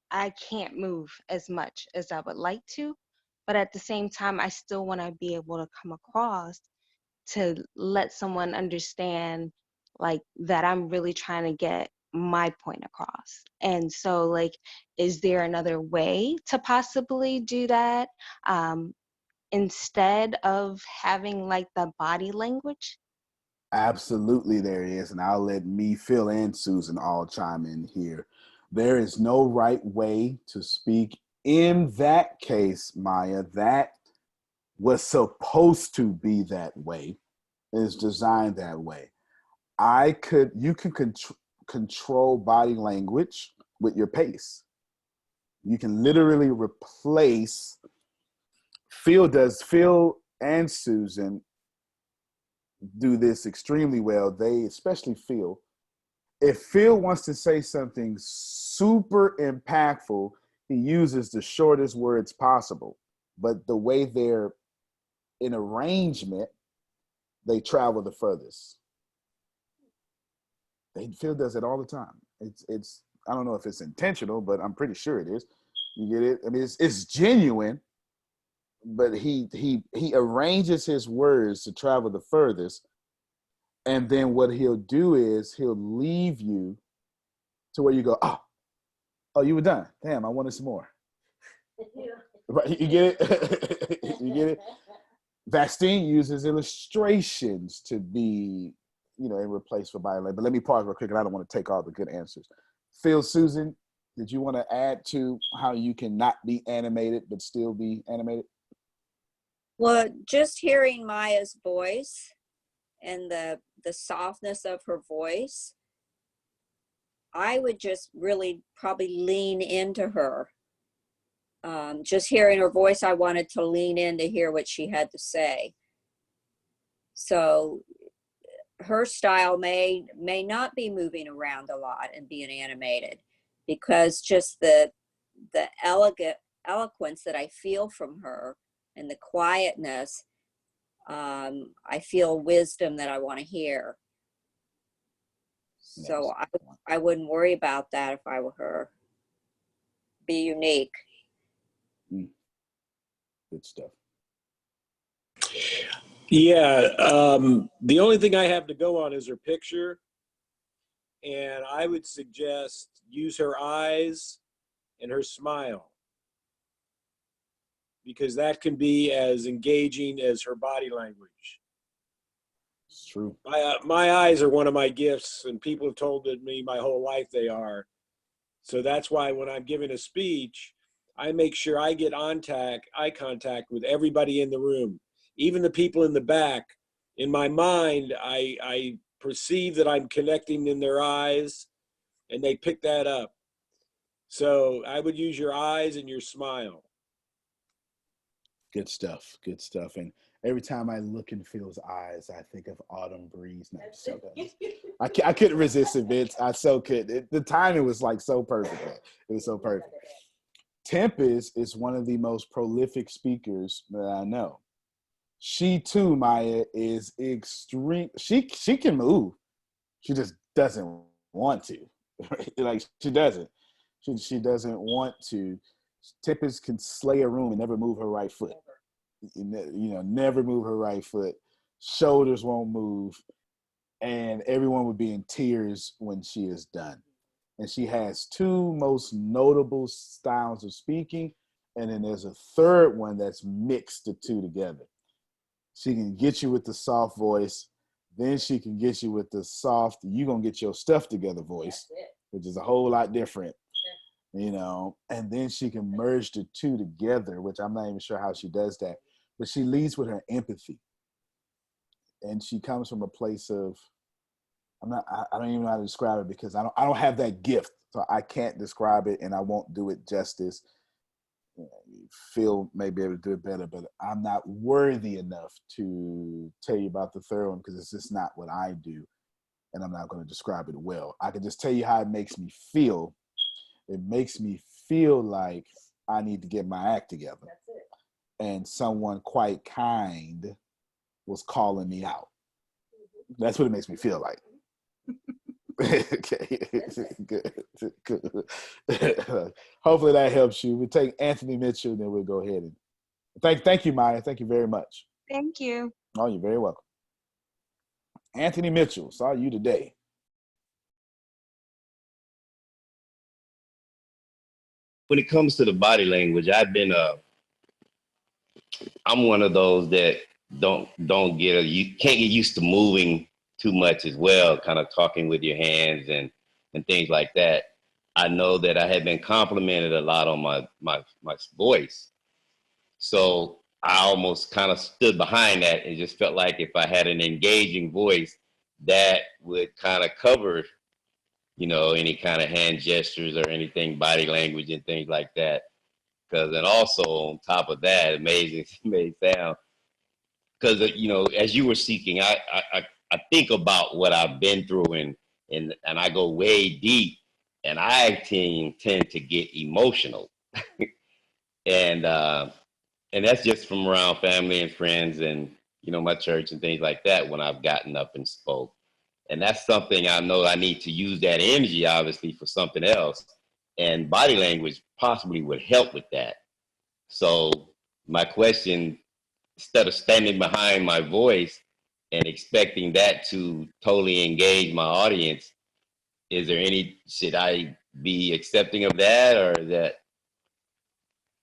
I can't move as much as I would like to. But at the same time, I still want to be able to come across to let someone understand that I'm really trying to get my point across. And so is there another way to possibly do that instead of having the body language? Absolutely there is. And I'll let me, Phil, and Susan all chime in here. There is no right way to speak. In that case, Maya, that was supposed to be that way. Is designed that way. You can control body language with your pace. You can literally replace. Phil and Susan do this extremely well. They, especially Phil, if Phil wants to say something super impactful, he uses the shortest words possible. But the way they're in arrangement, they travel the furthest. Phil does it all the time. It's I don't know if it's intentional, but I'm pretty sure it is. You get it? I mean, it's genuine, but he arranges his words to travel the furthest. And then what he'll do is he'll leave you to where you go, oh, you were done. Damn, I wanted some more. Right, you get it? You get it? Vastine uses illustrations to be, in replace for body language. But let me pause real quick, and I don't want to take all the good answers. Phil, Susan, did you want to add to how you can not be animated but still be animated? Well, just hearing Maya's voice and the softness of her voice, I would just really probably lean into her. Just hearing her voice, I wanted to lean in to hear what she had to say. So her style may not be moving around a lot and being animated, because just the elegant eloquence that I feel from her and the quietness, I feel wisdom that I want to hear. So I wouldn't worry about that if I were her. Be unique. Good stuff. Yeah, the only thing I have to go on is her picture, and I would suggest use her eyes and her smile, because that can be as engaging as her body language. It's true. My eyes are one of my gifts, and people have told me my whole life they are. So that's why when I'm giving a speech, I make sure I get eye contact with everybody in the room, even the people in the back. In my mind, I perceive that I'm connecting in their eyes, and they pick that up. So I would use your eyes and your smile. Good stuff. Good stuff. And every time I look in Phil's eyes, I think of Autumn Breeze. No, so I couldn't resist it, Vince. I so could. The timing was like so perfect. Man. It was so perfect. Tempest is one of the most prolific speakers that I know. She too, Maya, is extreme. She can move. She just doesn't want to. Like she doesn't. She doesn't want to. Tempest can slay a room and never move her right foot. Never move her right foot. Shoulders won't move, and everyone would be in tears when she is done. And she has two most notable styles of speaking, and then there's a third one that's mixed the two together. She can get you with the soft voice, then she can get you with the soft, you gonna get your stuff together voice, which is a whole lot different, and then she can merge the two together, which I'm not even sure how she does that, but she leads with her empathy. And she comes from a place of, I don't even know how to describe it, because I don't have that gift, so I can't describe it, and I won't do it justice. Phil may be able to do it better, but I'm not worthy enough to tell you about the third one, because it's just not what I do, and I'm not going to describe it well. I can just tell you how it makes me feel. It makes me feel like I need to get my act together. That's it. And someone quite kind was calling me out. That's what it makes me feel like. Okay, good. Hopefully that helps you. We'll take Anthony Mitchell, and then we'll go ahead and thank you, Maya. Thank you very much. Thank you. Oh, you're very welcome. Anthony Mitchell, saw you today. When it comes to the body language, I'm one of those that can't get used to moving too much as well, kind of talking with your hands and things like that. I know that I had been complimented a lot on my voice. So I almost kind of stood behind that and just felt like if I had an engaging voice, that would kind of cover, any kind of hand gestures or anything, body language and things like that. And also on top of that, amazing may sound, because, as you were speaking, I think about what I've been through and I go way deep, and I tend to get emotional. And that's just from around family and friends and, my church and things like that when I've gotten up and spoke. And that's something I know I need to use that energy, obviously, for something else. And body language possibly would help with that. So my question, instead of standing behind my voice and expecting that to totally engage my audience, should I be accepting of that, or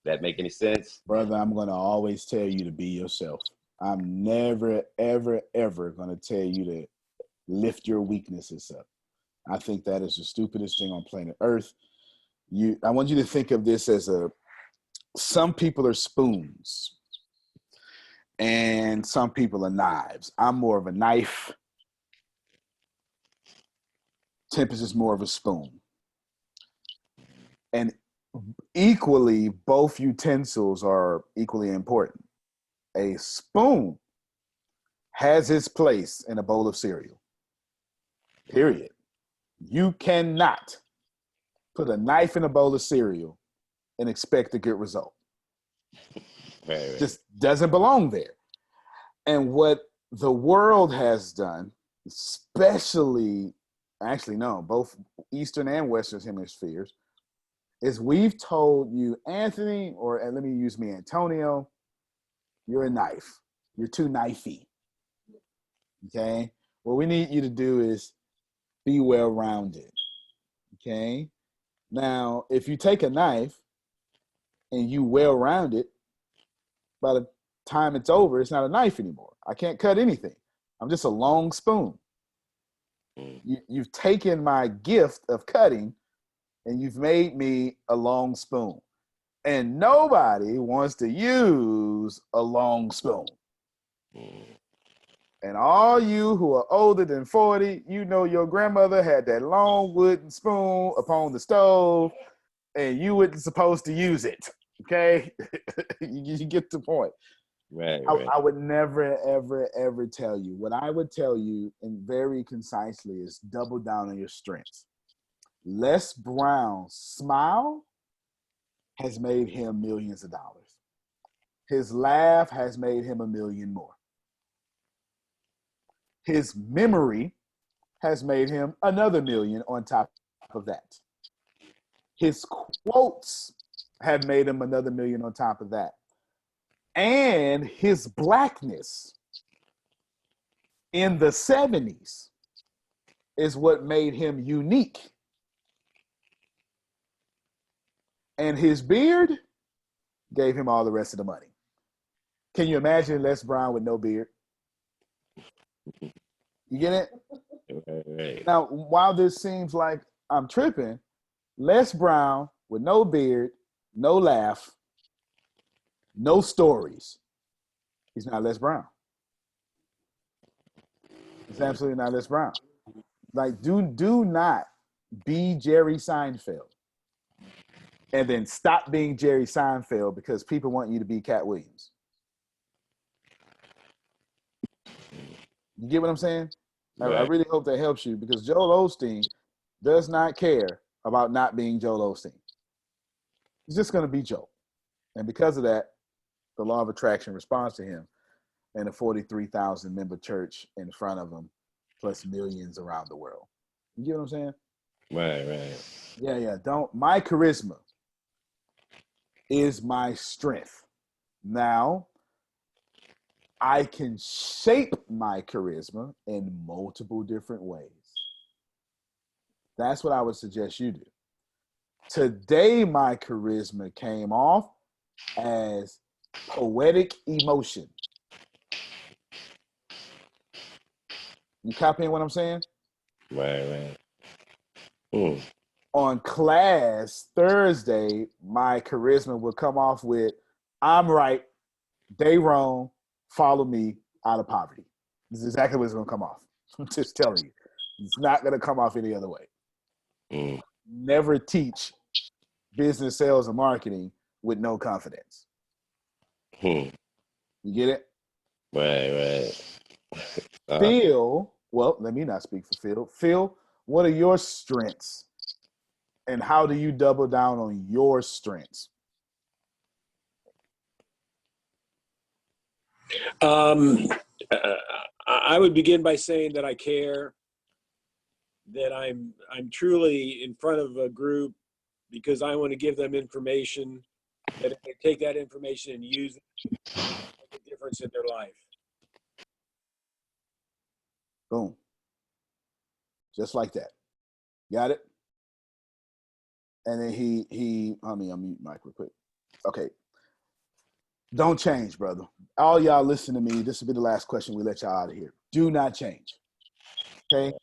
that make any sense? Brother, I'm going to always tell you to be yourself. I'm never, ever, ever going to tell you to lift your weaknesses up. I think that is the stupidest thing on planet Earth. I want you to think of this as some people are spoons and some people are knives. I'm more of a knife. Tempest is more of a spoon. And equally, both utensils are equally important. A spoon has its place in a bowl of cereal. Period. You cannot put a knife in a bowl of cereal and expect a good result. Right. Just doesn't belong there. And what the world has done, especially, actually no, both Eastern and Western hemispheres, is we've told you, Anthony, or let me use me, Antonio, you're a knife. You're too knifey. Okay? What we need you to do is be well-rounded. Okay? Now, if you take a knife and you well-round it, by the time it's over, it's not a knife anymore. I can't cut anything. I'm just a long spoon. You've taken my gift of cutting and you've made me a long spoon. And nobody wants to use a long spoon. And all you who are older than 40, you know your grandmother had that long wooden spoon upon the stove and you weren't supposed to use it. Okay? You get the point. Right. I would never, ever, ever tell you. What I would tell you, and very concisely, is double down on your strengths. Les Brown's smile has made him millions of dollars. His laugh has made him $1 million more. His memory has made him another $1 million on top of that. His quotes have made him another $1 million on top of that. And his blackness in the 70s is what made him unique. And his beard gave him all the rest of the money. Can you imagine Les Brown with no beard? You get it? Right. Now, while this seems like I'm tripping, Les Brown with no beard, no laugh, no stories. He's not Les Brown. He's absolutely not Les Brown. Like, do not be Jerry Seinfeld and then stop being Jerry Seinfeld because people want you to be Cat Williams. You get what I'm saying? Right. I really hope that helps you because Joel Osteen does not care about not being Joel Osteen. He's just going to be Joe. And because of that, the law of attraction responds to him and a 43,000 member church in front of him, plus millions around the world. You get what I'm saying? Right. Yeah. My charisma is my strength. Now, I can shape my charisma in multiple different ways. That's what I would suggest you do. Today, my charisma came off as poetic emotion. You copying what I'm saying? Right. On class Thursday, my charisma would come off with, I'm right, they wrong, follow me out of poverty. This is exactly what it's going to come off. I'm just telling you. It's not going to come off any other way. Never teach business, sales, and marketing with no confidence. You get it? Right. Phil, well, let me not speak for Phil. Phil, what are your strengths? And how do you double down on your strengths? I would begin by saying that I care, that I'm truly in front of a group because I want to give them information that they take that information and use it to make a difference in their life. Boom. Just like that. Got it? And then let me unmute Mike real quick. Okay. Don't change, brother. All y'all listen to me. This will be the last question. We let y'all out of here. Do not change. Okay?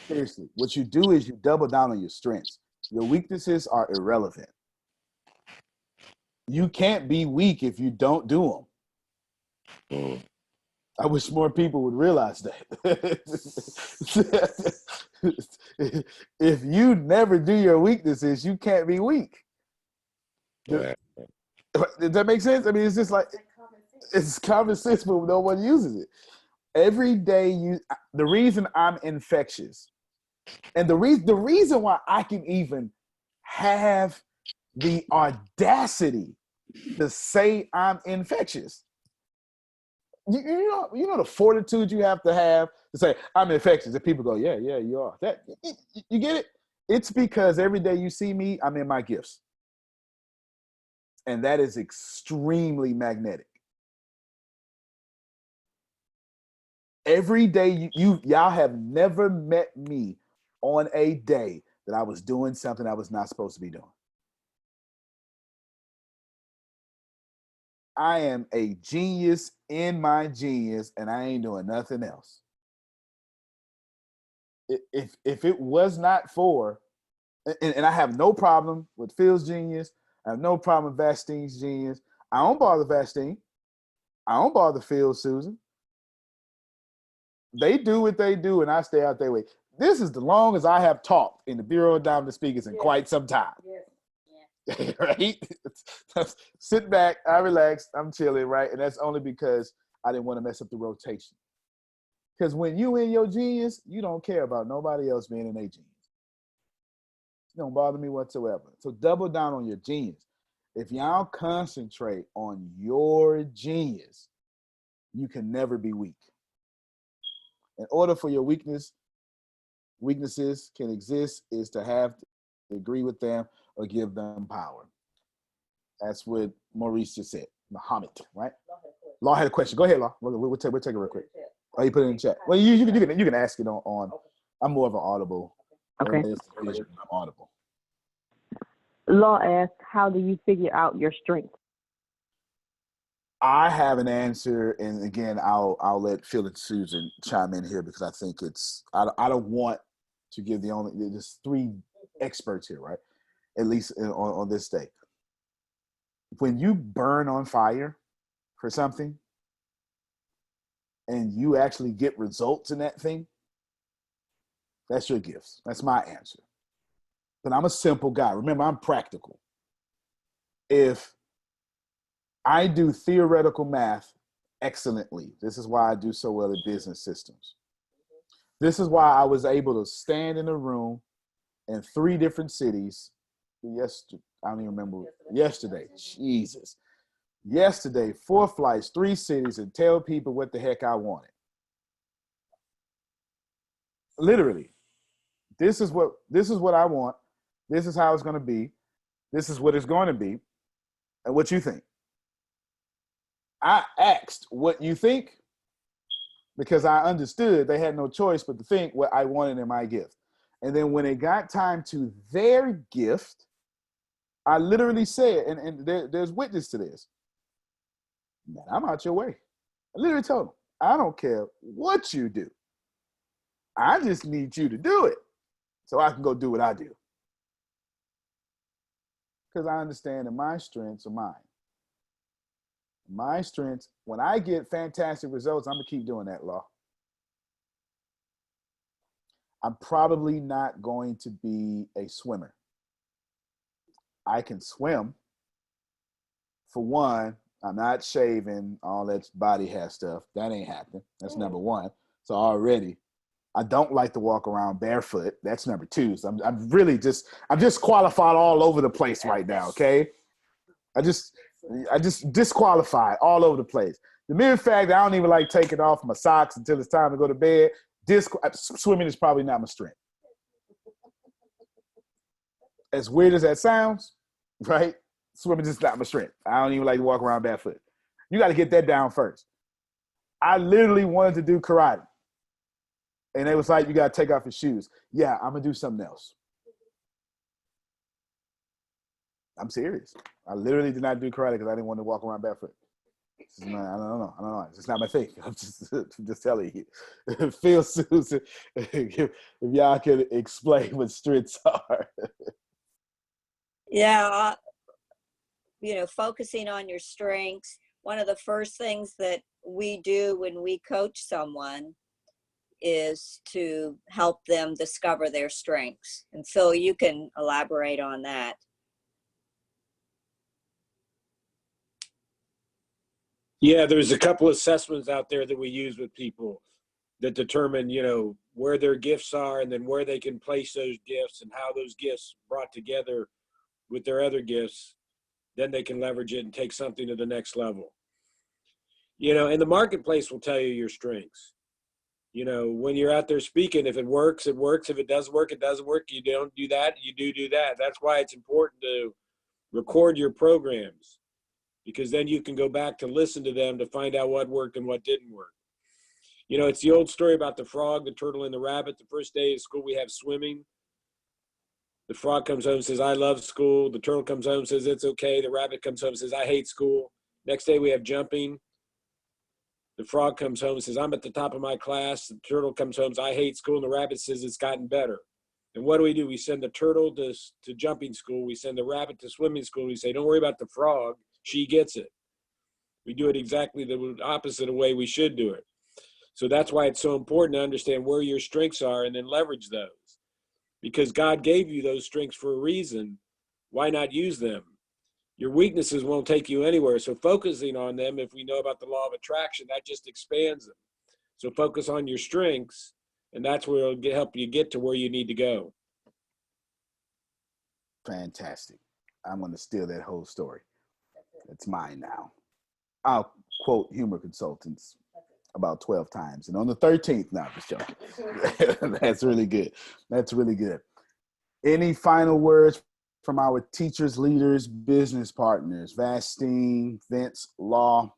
Seriously. What you do is you double down on your strengths. Your weaknesses are irrelevant. You can't be weak if you don't do them. I wish more people would realize that. If you never do your weaknesses, you can't be weak. Does that make sense? I mean, it's just like, it's common sense, but no one uses it. Every day the reason I'm infectious, and the reason why I can even have the audacity to say I'm infectious. You know the fortitude you have to say I'm infectious. And people go, yeah, you are. That you get it? It's because every day you see me, I'm in my gifts. And that is extremely magnetic. Every day y'all have never met me on a day that I was doing something I was not supposed to be doing. I am a genius in my genius, and I ain't doing nothing else. If it was not for, and I have no problem with Phil's genius, I have no problem with Vastine's genius. I don't bother Vastine. I don't bother Phil, Susan. They do what they do, and I stay out their way. This is the longest I have talked in the Bureau of Dominant Speakers in quite some time. Right? Sit back, I relax, I'm chilling, right? And that's only because I didn't want to mess up the rotation. Because when you in your genius, you don't care about nobody else being in their genius. It don't bother me whatsoever. So double down on your genius. If y'all concentrate on your genius, you can never be weak. In order for your weaknesses can exist is to have to agree with them or give them power. That's what Maurice just said. Muhammad, right? Law had a question. Go ahead, Law. We'll take it real quick. Oh, you put it in the chat. Well, you can ask it on. I'm more of an audible. Okay. I'm audible. Law asked, how do you figure out your strengths? I have an answer, and again, I'll let Phil and Susan chime in here because I think I don't want to give there's three experts here, right? At least on this day. When you burn on fire for something and you actually get results in that thing, that's your gifts. That's my answer. But I'm a simple guy. Remember, I'm practical. If I do theoretical math excellently, this is why I do so well at business systems. This is why I was able to stand in a room in 3 different cities yesterday. I don't even remember. Yesterday. Jesus. Yesterday, 4 flights, 3 cities, and tell people what the heck I wanted. Literally. This is what I want. This is how it's going to be. This is what it's going to be. And what you think. I asked what you think because I understood they had no choice but to think what I wanted in my gift. And then when it got time to their gift, I literally said, and there's witness to this, man, I'm out your way. I literally told them, I don't care what you do. I just need you to do it so I can go do what I do. Because I understand that my strengths are mine. My strengths, when I get fantastic results, I'm going to keep doing that, Law. I'm probably not going to be a swimmer. I can swim. For one, I'm not shaving, all that body hair stuff. That ain't happening. That's number 1. So already, I don't like to walk around barefoot. That's number 2. So I'm just qualified all over the place right now, okay? I just disqualified all over the place. The mere fact that I don't even like taking off my socks until it's time to go to bed, swimming is probably not my strength. As weird as that sounds, right? Swimming just not my strength. I don't even like to walk around barefoot. You got to get that down first. I literally wanted to do karate. And it was like, you got to take off your shoes. Yeah, I'm going to do something else. I'm serious. I literally did not do karate because I didn't want to walk around barefoot. I don't know. It's just not my thing. I'm just telling you. Phil, Susan, if y'all could explain what strengths are. Yeah, focusing on your strengths. One of the first things that we do when we coach someone is to help them discover their strengths. And Phil, you can elaborate on that. Yeah, there's a couple assessments out there that we use with people that determine, where their gifts are and then where they can place those gifts and how those gifts brought together with their other gifts, then they can leverage it and take something to the next level. And the marketplace will tell you your strengths. When you're out there speaking, if it works, it works. If it doesn't work, it doesn't work. You don't do that, you do that. That's why it's important to record your programs, because then you can go back to listen to them to find out what worked and what didn't work. It's the old story about the frog, the turtle, and the rabbit. The first day of school, we have swimming. The frog comes home and says, I love school. The turtle comes home and says, it's okay. The rabbit comes home and says, I hate school. Next day, we have jumping. The frog comes home and says, I'm at the top of my class. The turtle comes home and says, I hate school. And the rabbit says, it's gotten better. And what do? We send the turtle to jumping school. We send the rabbit to swimming school. We say, don't worry about the frog. She gets it. We do it exactly the opposite of the way we should do it. So that's why it's so important to understand where your strengths are and then leverage those. Because God gave you those strengths for a reason. Why not use them? Your weaknesses won't take you anywhere. So focusing on them, if we know about the law of attraction, that just expands them. So focus on your strengths, and that's where it'll help you get to where you need to go. Fantastic. I'm going to steal that whole story. It's mine now. I'll quote humor consultants about 12 times. And on the 13th, now, just joking. That's really good. That's really good. Any final words from our teachers, leaders, business partners? Vastine, Vince, Law,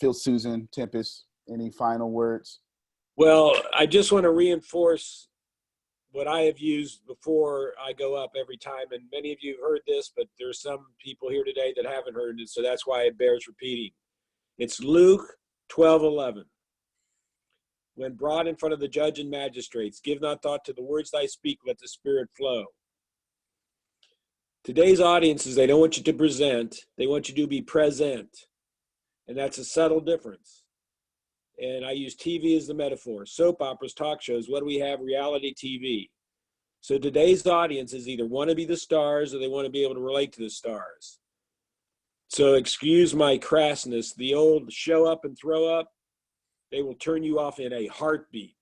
Phil, Susan, Tempest. Any final words? Well, I just want to reinforce what I have used before I go up every time. And many of you have heard this, but there's some people here today that haven't heard it. So that's why it bears repeating. It's Luke 12:11. When brought in front of the judge and magistrates, give not thought to the words thy speak, let the Spirit flow. Today's audiences, they don't want you to present, they want you to be present. And that's a subtle difference. And I use TV as the metaphor. Soap operas, talk shows, what do we have? Reality TV. So today's audiences either want to be the stars or they want to be able to relate to the stars. So excuse my crassness, the old show up and throw up, they will turn you off in a heartbeat.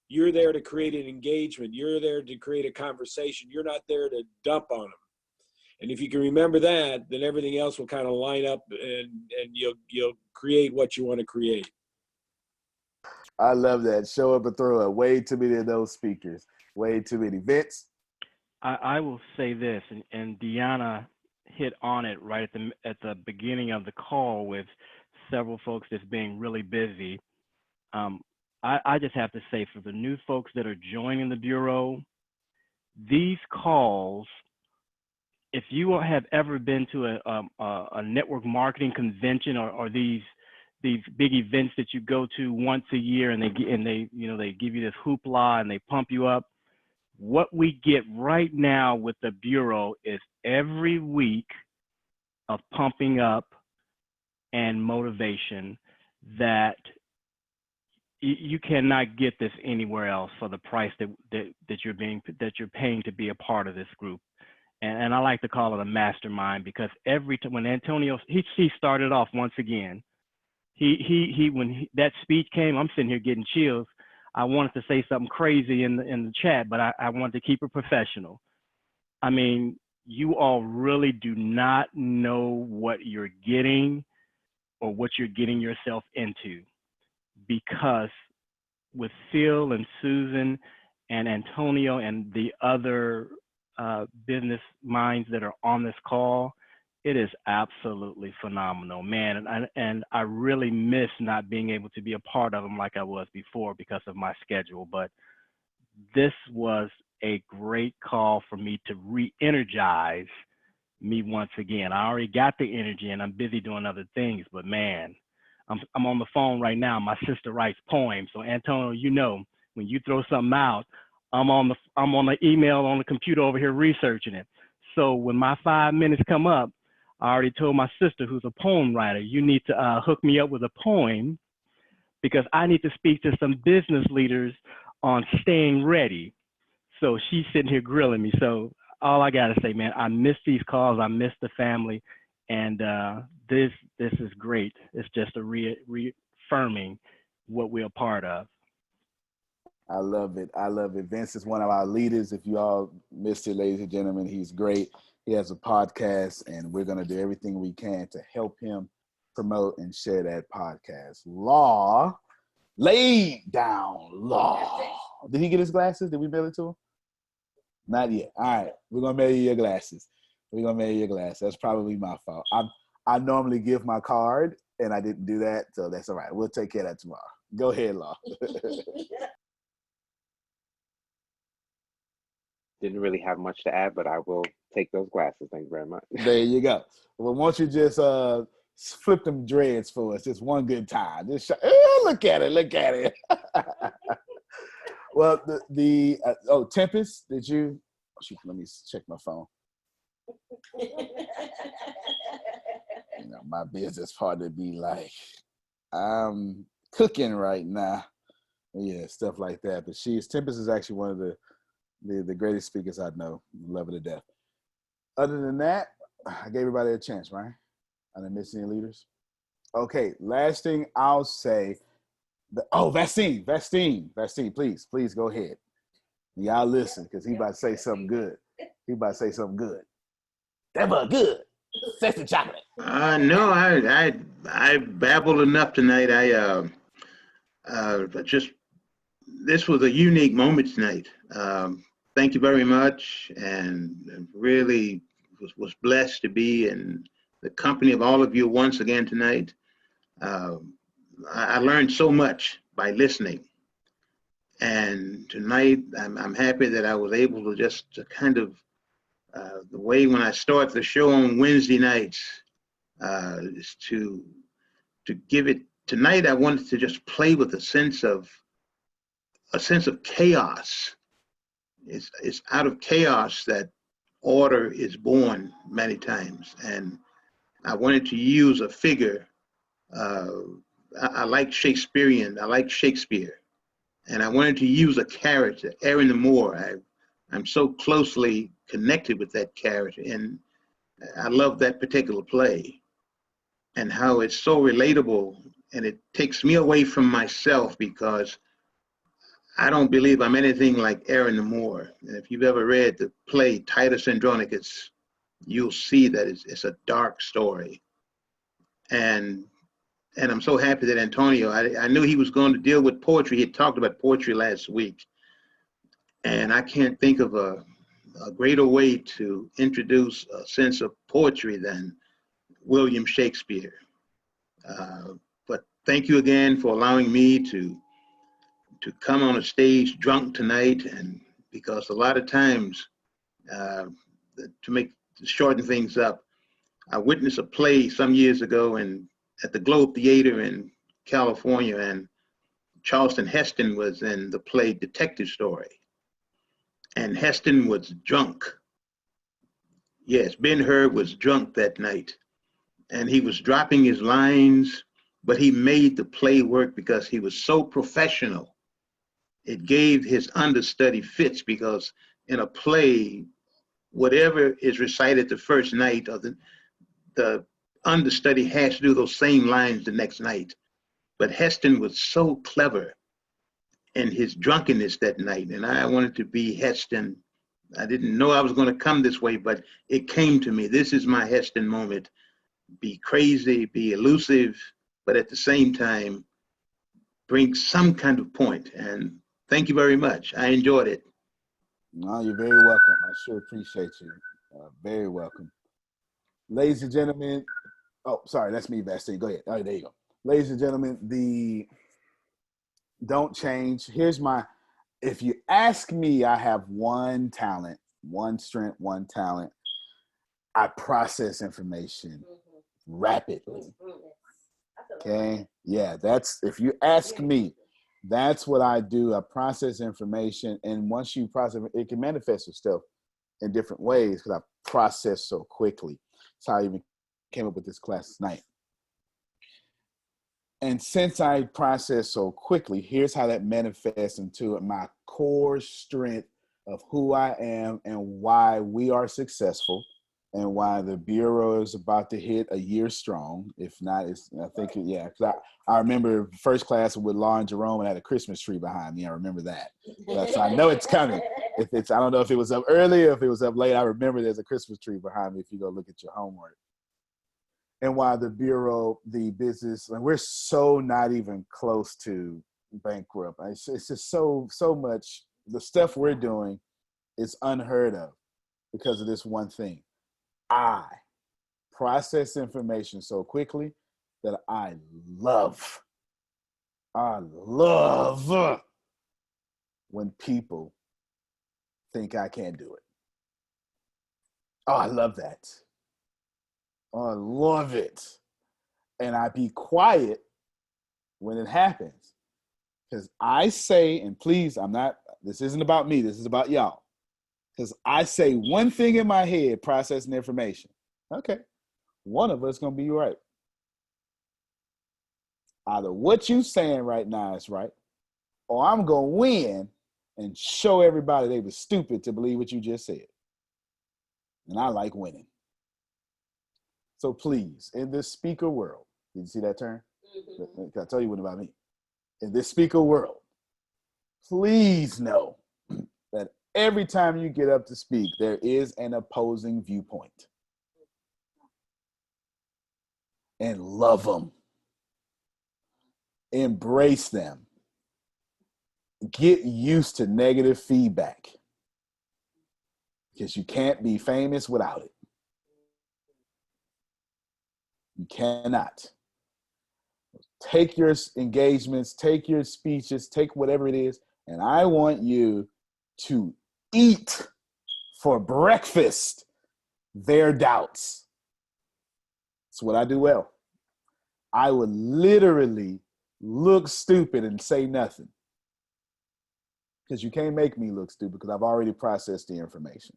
You're there to create an engagement. You're there to create a conversation. You're not there to dump on them. And if you can remember that, then everything else will kind of line up and you'll create what you want to create. I love that. Show up and throw up. Way too many of those speakers. Way too many. Vince? I will say this, and Deanna hit on it right at the beginning of the call with several folks that's being really busy. I just have to say, for the new folks that are joining the Bureau, these calls, if you have ever been to a network marketing convention or these big events that you go to once a year, and they give you this hoopla and they pump you up, what we get right now with the Bureau is every week of pumping up and motivation that you cannot get this anywhere else for the price that you're paying to be a part of this group. And I like to call it a mastermind, because every time when Antonio he started off once again, when that speech came, I'm sitting here getting chills. I wanted to say something crazy in the chat, but I wanted to keep it professional. I mean, you all really do not know what you're getting or what you're getting yourself into, because with Phil and Susan and Antonio and the other business minds that are on this call, It is absolutely phenomenal, man. And I really miss not being able to be a part of them like I was before because of my schedule. But this was a great call for me to re-energize me once again. I already got the energy and I'm busy doing other things, but man, I'm on the phone right now. My sister writes poems. So Antonio, you know, when you throw something out, I'm on the email on the computer over here researching it. So when my 5 minutes come up, I already told my sister, who's a poem writer, you need to hook me up with a poem because I need to speak to some business leaders on staying ready. So she's sitting here grilling me. So all I gotta say, man, I miss these calls. I miss the family, and this is great. It's just a reaffirming what we're a part of. I love it. I love it. Vince is one of our leaders. If you all missed it, ladies and gentlemen, he's great. He has a podcast, and we're going to do everything we can to help him promote and share that podcast. Law, lay down law. Did he get his glasses? Did we mail it to him? Not yet. All right. We're going to mail you your glasses. We're going to mail you your glasses. That's probably my fault. I normally give my card, and I didn't do that, so that's all right. We'll take care of that tomorrow. Go ahead, Law. Didn't really have much to add, but I will take those glasses. Thank you very much. There you go. Well, why don't you just flip them dreads for us just one good time? Just look at it. Look at it. Well, Tempest, did you? Oh, shoot, let me check my phone. You know, my business partner be like, I'm cooking right now. Yeah, stuff like that. But Tempest is actually one of the greatest speakers I know. Love her to death. Other than that, I gave everybody a chance, right? I didn't miss any leaders. Okay, last thing I'll say. Vastine, please go ahead. Y'all listen, because he about to say something good. That was good. Sexy chocolate. No, I babbled enough tonight. This was a unique moment tonight. Thank you very much, and really was blessed to be in the company of all of you once again tonight. I learned so much by listening, and tonight I'm happy that I was able to just to kind of the way when I start the show on Wednesday nights is to give it tonight. I wanted to just play with a sense of chaos. It's out of chaos that order is born many times, and I wanted to use a figure. I like Shakespeare, and I wanted to use a character, Aaron the Moor. I'm so closely connected with that character, and I love that particular play and how it's so relatable, and it takes me away from myself because I don't believe I'm anything like Aaron the Moor. And if you've ever read the play Titus Andronicus, you'll see that it's a dark story. And I'm so happy that Antonio, I knew he was going to deal with poetry. He had talked about poetry last week. And I can't think of a greater way to introduce a sense of poetry than William Shakespeare. But thank you again for allowing me to come on a stage drunk tonight, and because a lot of times, to shorten things up, I witnessed a play some years ago at the Globe Theater in California, and Charleston Heston was in the play Detective Story, and Heston was drunk. Yes, Ben-Hur was drunk that night, and he was dropping his lines, but he made the play work because he was so professional. It gave his understudy fits, because in a play, whatever is recited the first night, or the understudy has to do those same lines the next night. But Heston was so clever in his drunkenness that night, and I wanted to be Heston. I didn't know I was going to come this way, but it came to me. This is my Heston moment. Be crazy, be elusive, but at the same time, bring some kind of point. And thank you very much. I enjoyed it. No, you're very welcome. I sure appreciate you. Very welcome. Ladies and gentlemen, oh, sorry, that's me, Bastille. Go ahead. All right, there you go. Ladies and gentlemen, don't change. If you ask me, I have one talent, one strength, one talent. I process information rapidly. Okay? Yeah, if you ask me, that's what I do. I process information, and once you process it, can manifest itself in different ways because I process so quickly. That's how I even came up with this class tonight. And since I process so quickly, here's how that manifests into my core strength of who I am and why we are successful and why the Bureau is about to hit a year strong. If not, because I remember first class with Lauren Jerome and I had a Christmas tree behind me. I remember that. So I know it's coming. I don't know if it was up early or if it was up late. I remember there's a Christmas tree behind me if you go look at your homework. And why the Bureau, the business, and we're so not even close to bankrupt. It's just so much. The stuff we're doing is unheard of because of this one thing. I process information so quickly that I love when people think I can't do it. Oh, I love that. Oh, I love it. And I be quiet when it happens. Because I say, and please, this isn't about me, this is about y'all. Because I say one thing in my head, processing information. Okay, one of us going to be right. Either what you saying right now is right, or I'm going to win and show everybody they were stupid to believe what you just said. And I like winning. So please, in this speaker world, did you see that term? Mm-hmm. I'll tell you what about me. In this speaker world, please know that every time you get up to speak, there is an opposing viewpoint. And love them. Embrace them. Get used to negative feedback. Because you can't be famous without it. You cannot. Take your engagements, take your speeches, take whatever it is, and I want you to eat for breakfast their doubts. That's what I do well. I would literally look stupid and say nothing. Because you can't make me look stupid because I've already processed the information.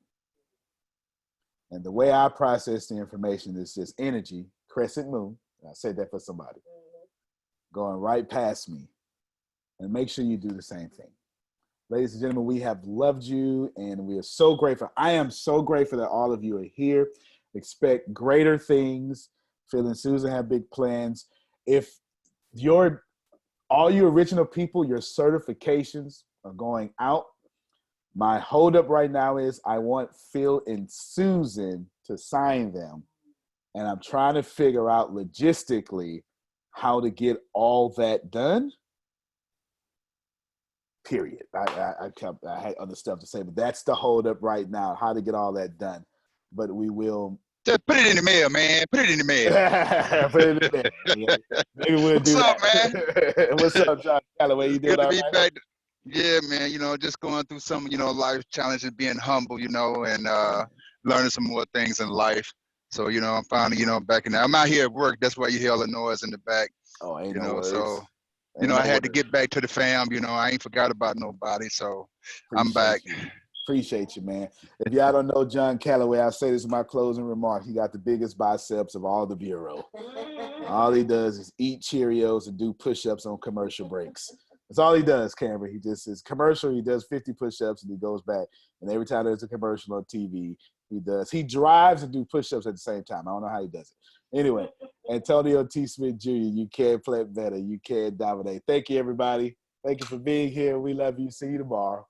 And the way I process the information is just energy, crescent moon. I said that for somebody. Going right past me. And make sure you do the same thing. Ladies and gentlemen, we have loved you and we are so grateful. I am so grateful that all of you are here. Expect greater things. Phil and Susan have big plans. If all you original people, your certifications are going out, my holdup right now is I want Phil and Susan to sign them. And I'm trying to figure out logistically how to get all that done. Period. I had other stuff to say, but that's the holdup right now, how to get all that done. But we will. Just put it in the mail, man. Put it in the mail. Put it in the mail. Maybe we'll do that. What's up, man? What's up, John Calloway? You doing Good to all be right? back. Yeah, man. Just going through some, life challenges, being humble, and learning some more things in life. So, I'm finally, back in there. I'm out here at work. That's why you hear all the noise in the back. Oh, ain't no worries. So, I had to get back to the fam. I ain't forgot about nobody. So I'm back. Appreciate you, man. If y'all don't know John Calloway, I'll say this in my closing remarks. He got the biggest biceps of all the Bureau. All he does is eat Cheerios and do push-ups on commercial breaks. That's all he does, Cameron. He just is commercial. He does 50 push-ups and he goes back. And every time there's a commercial on TV, he drives and do push-ups at the same time. I don't know how he does it. Anyway, Antonio T. Smith Jr., you can play better. You can dominate. Thank you, everybody. Thank you for being here. We love you. See you tomorrow.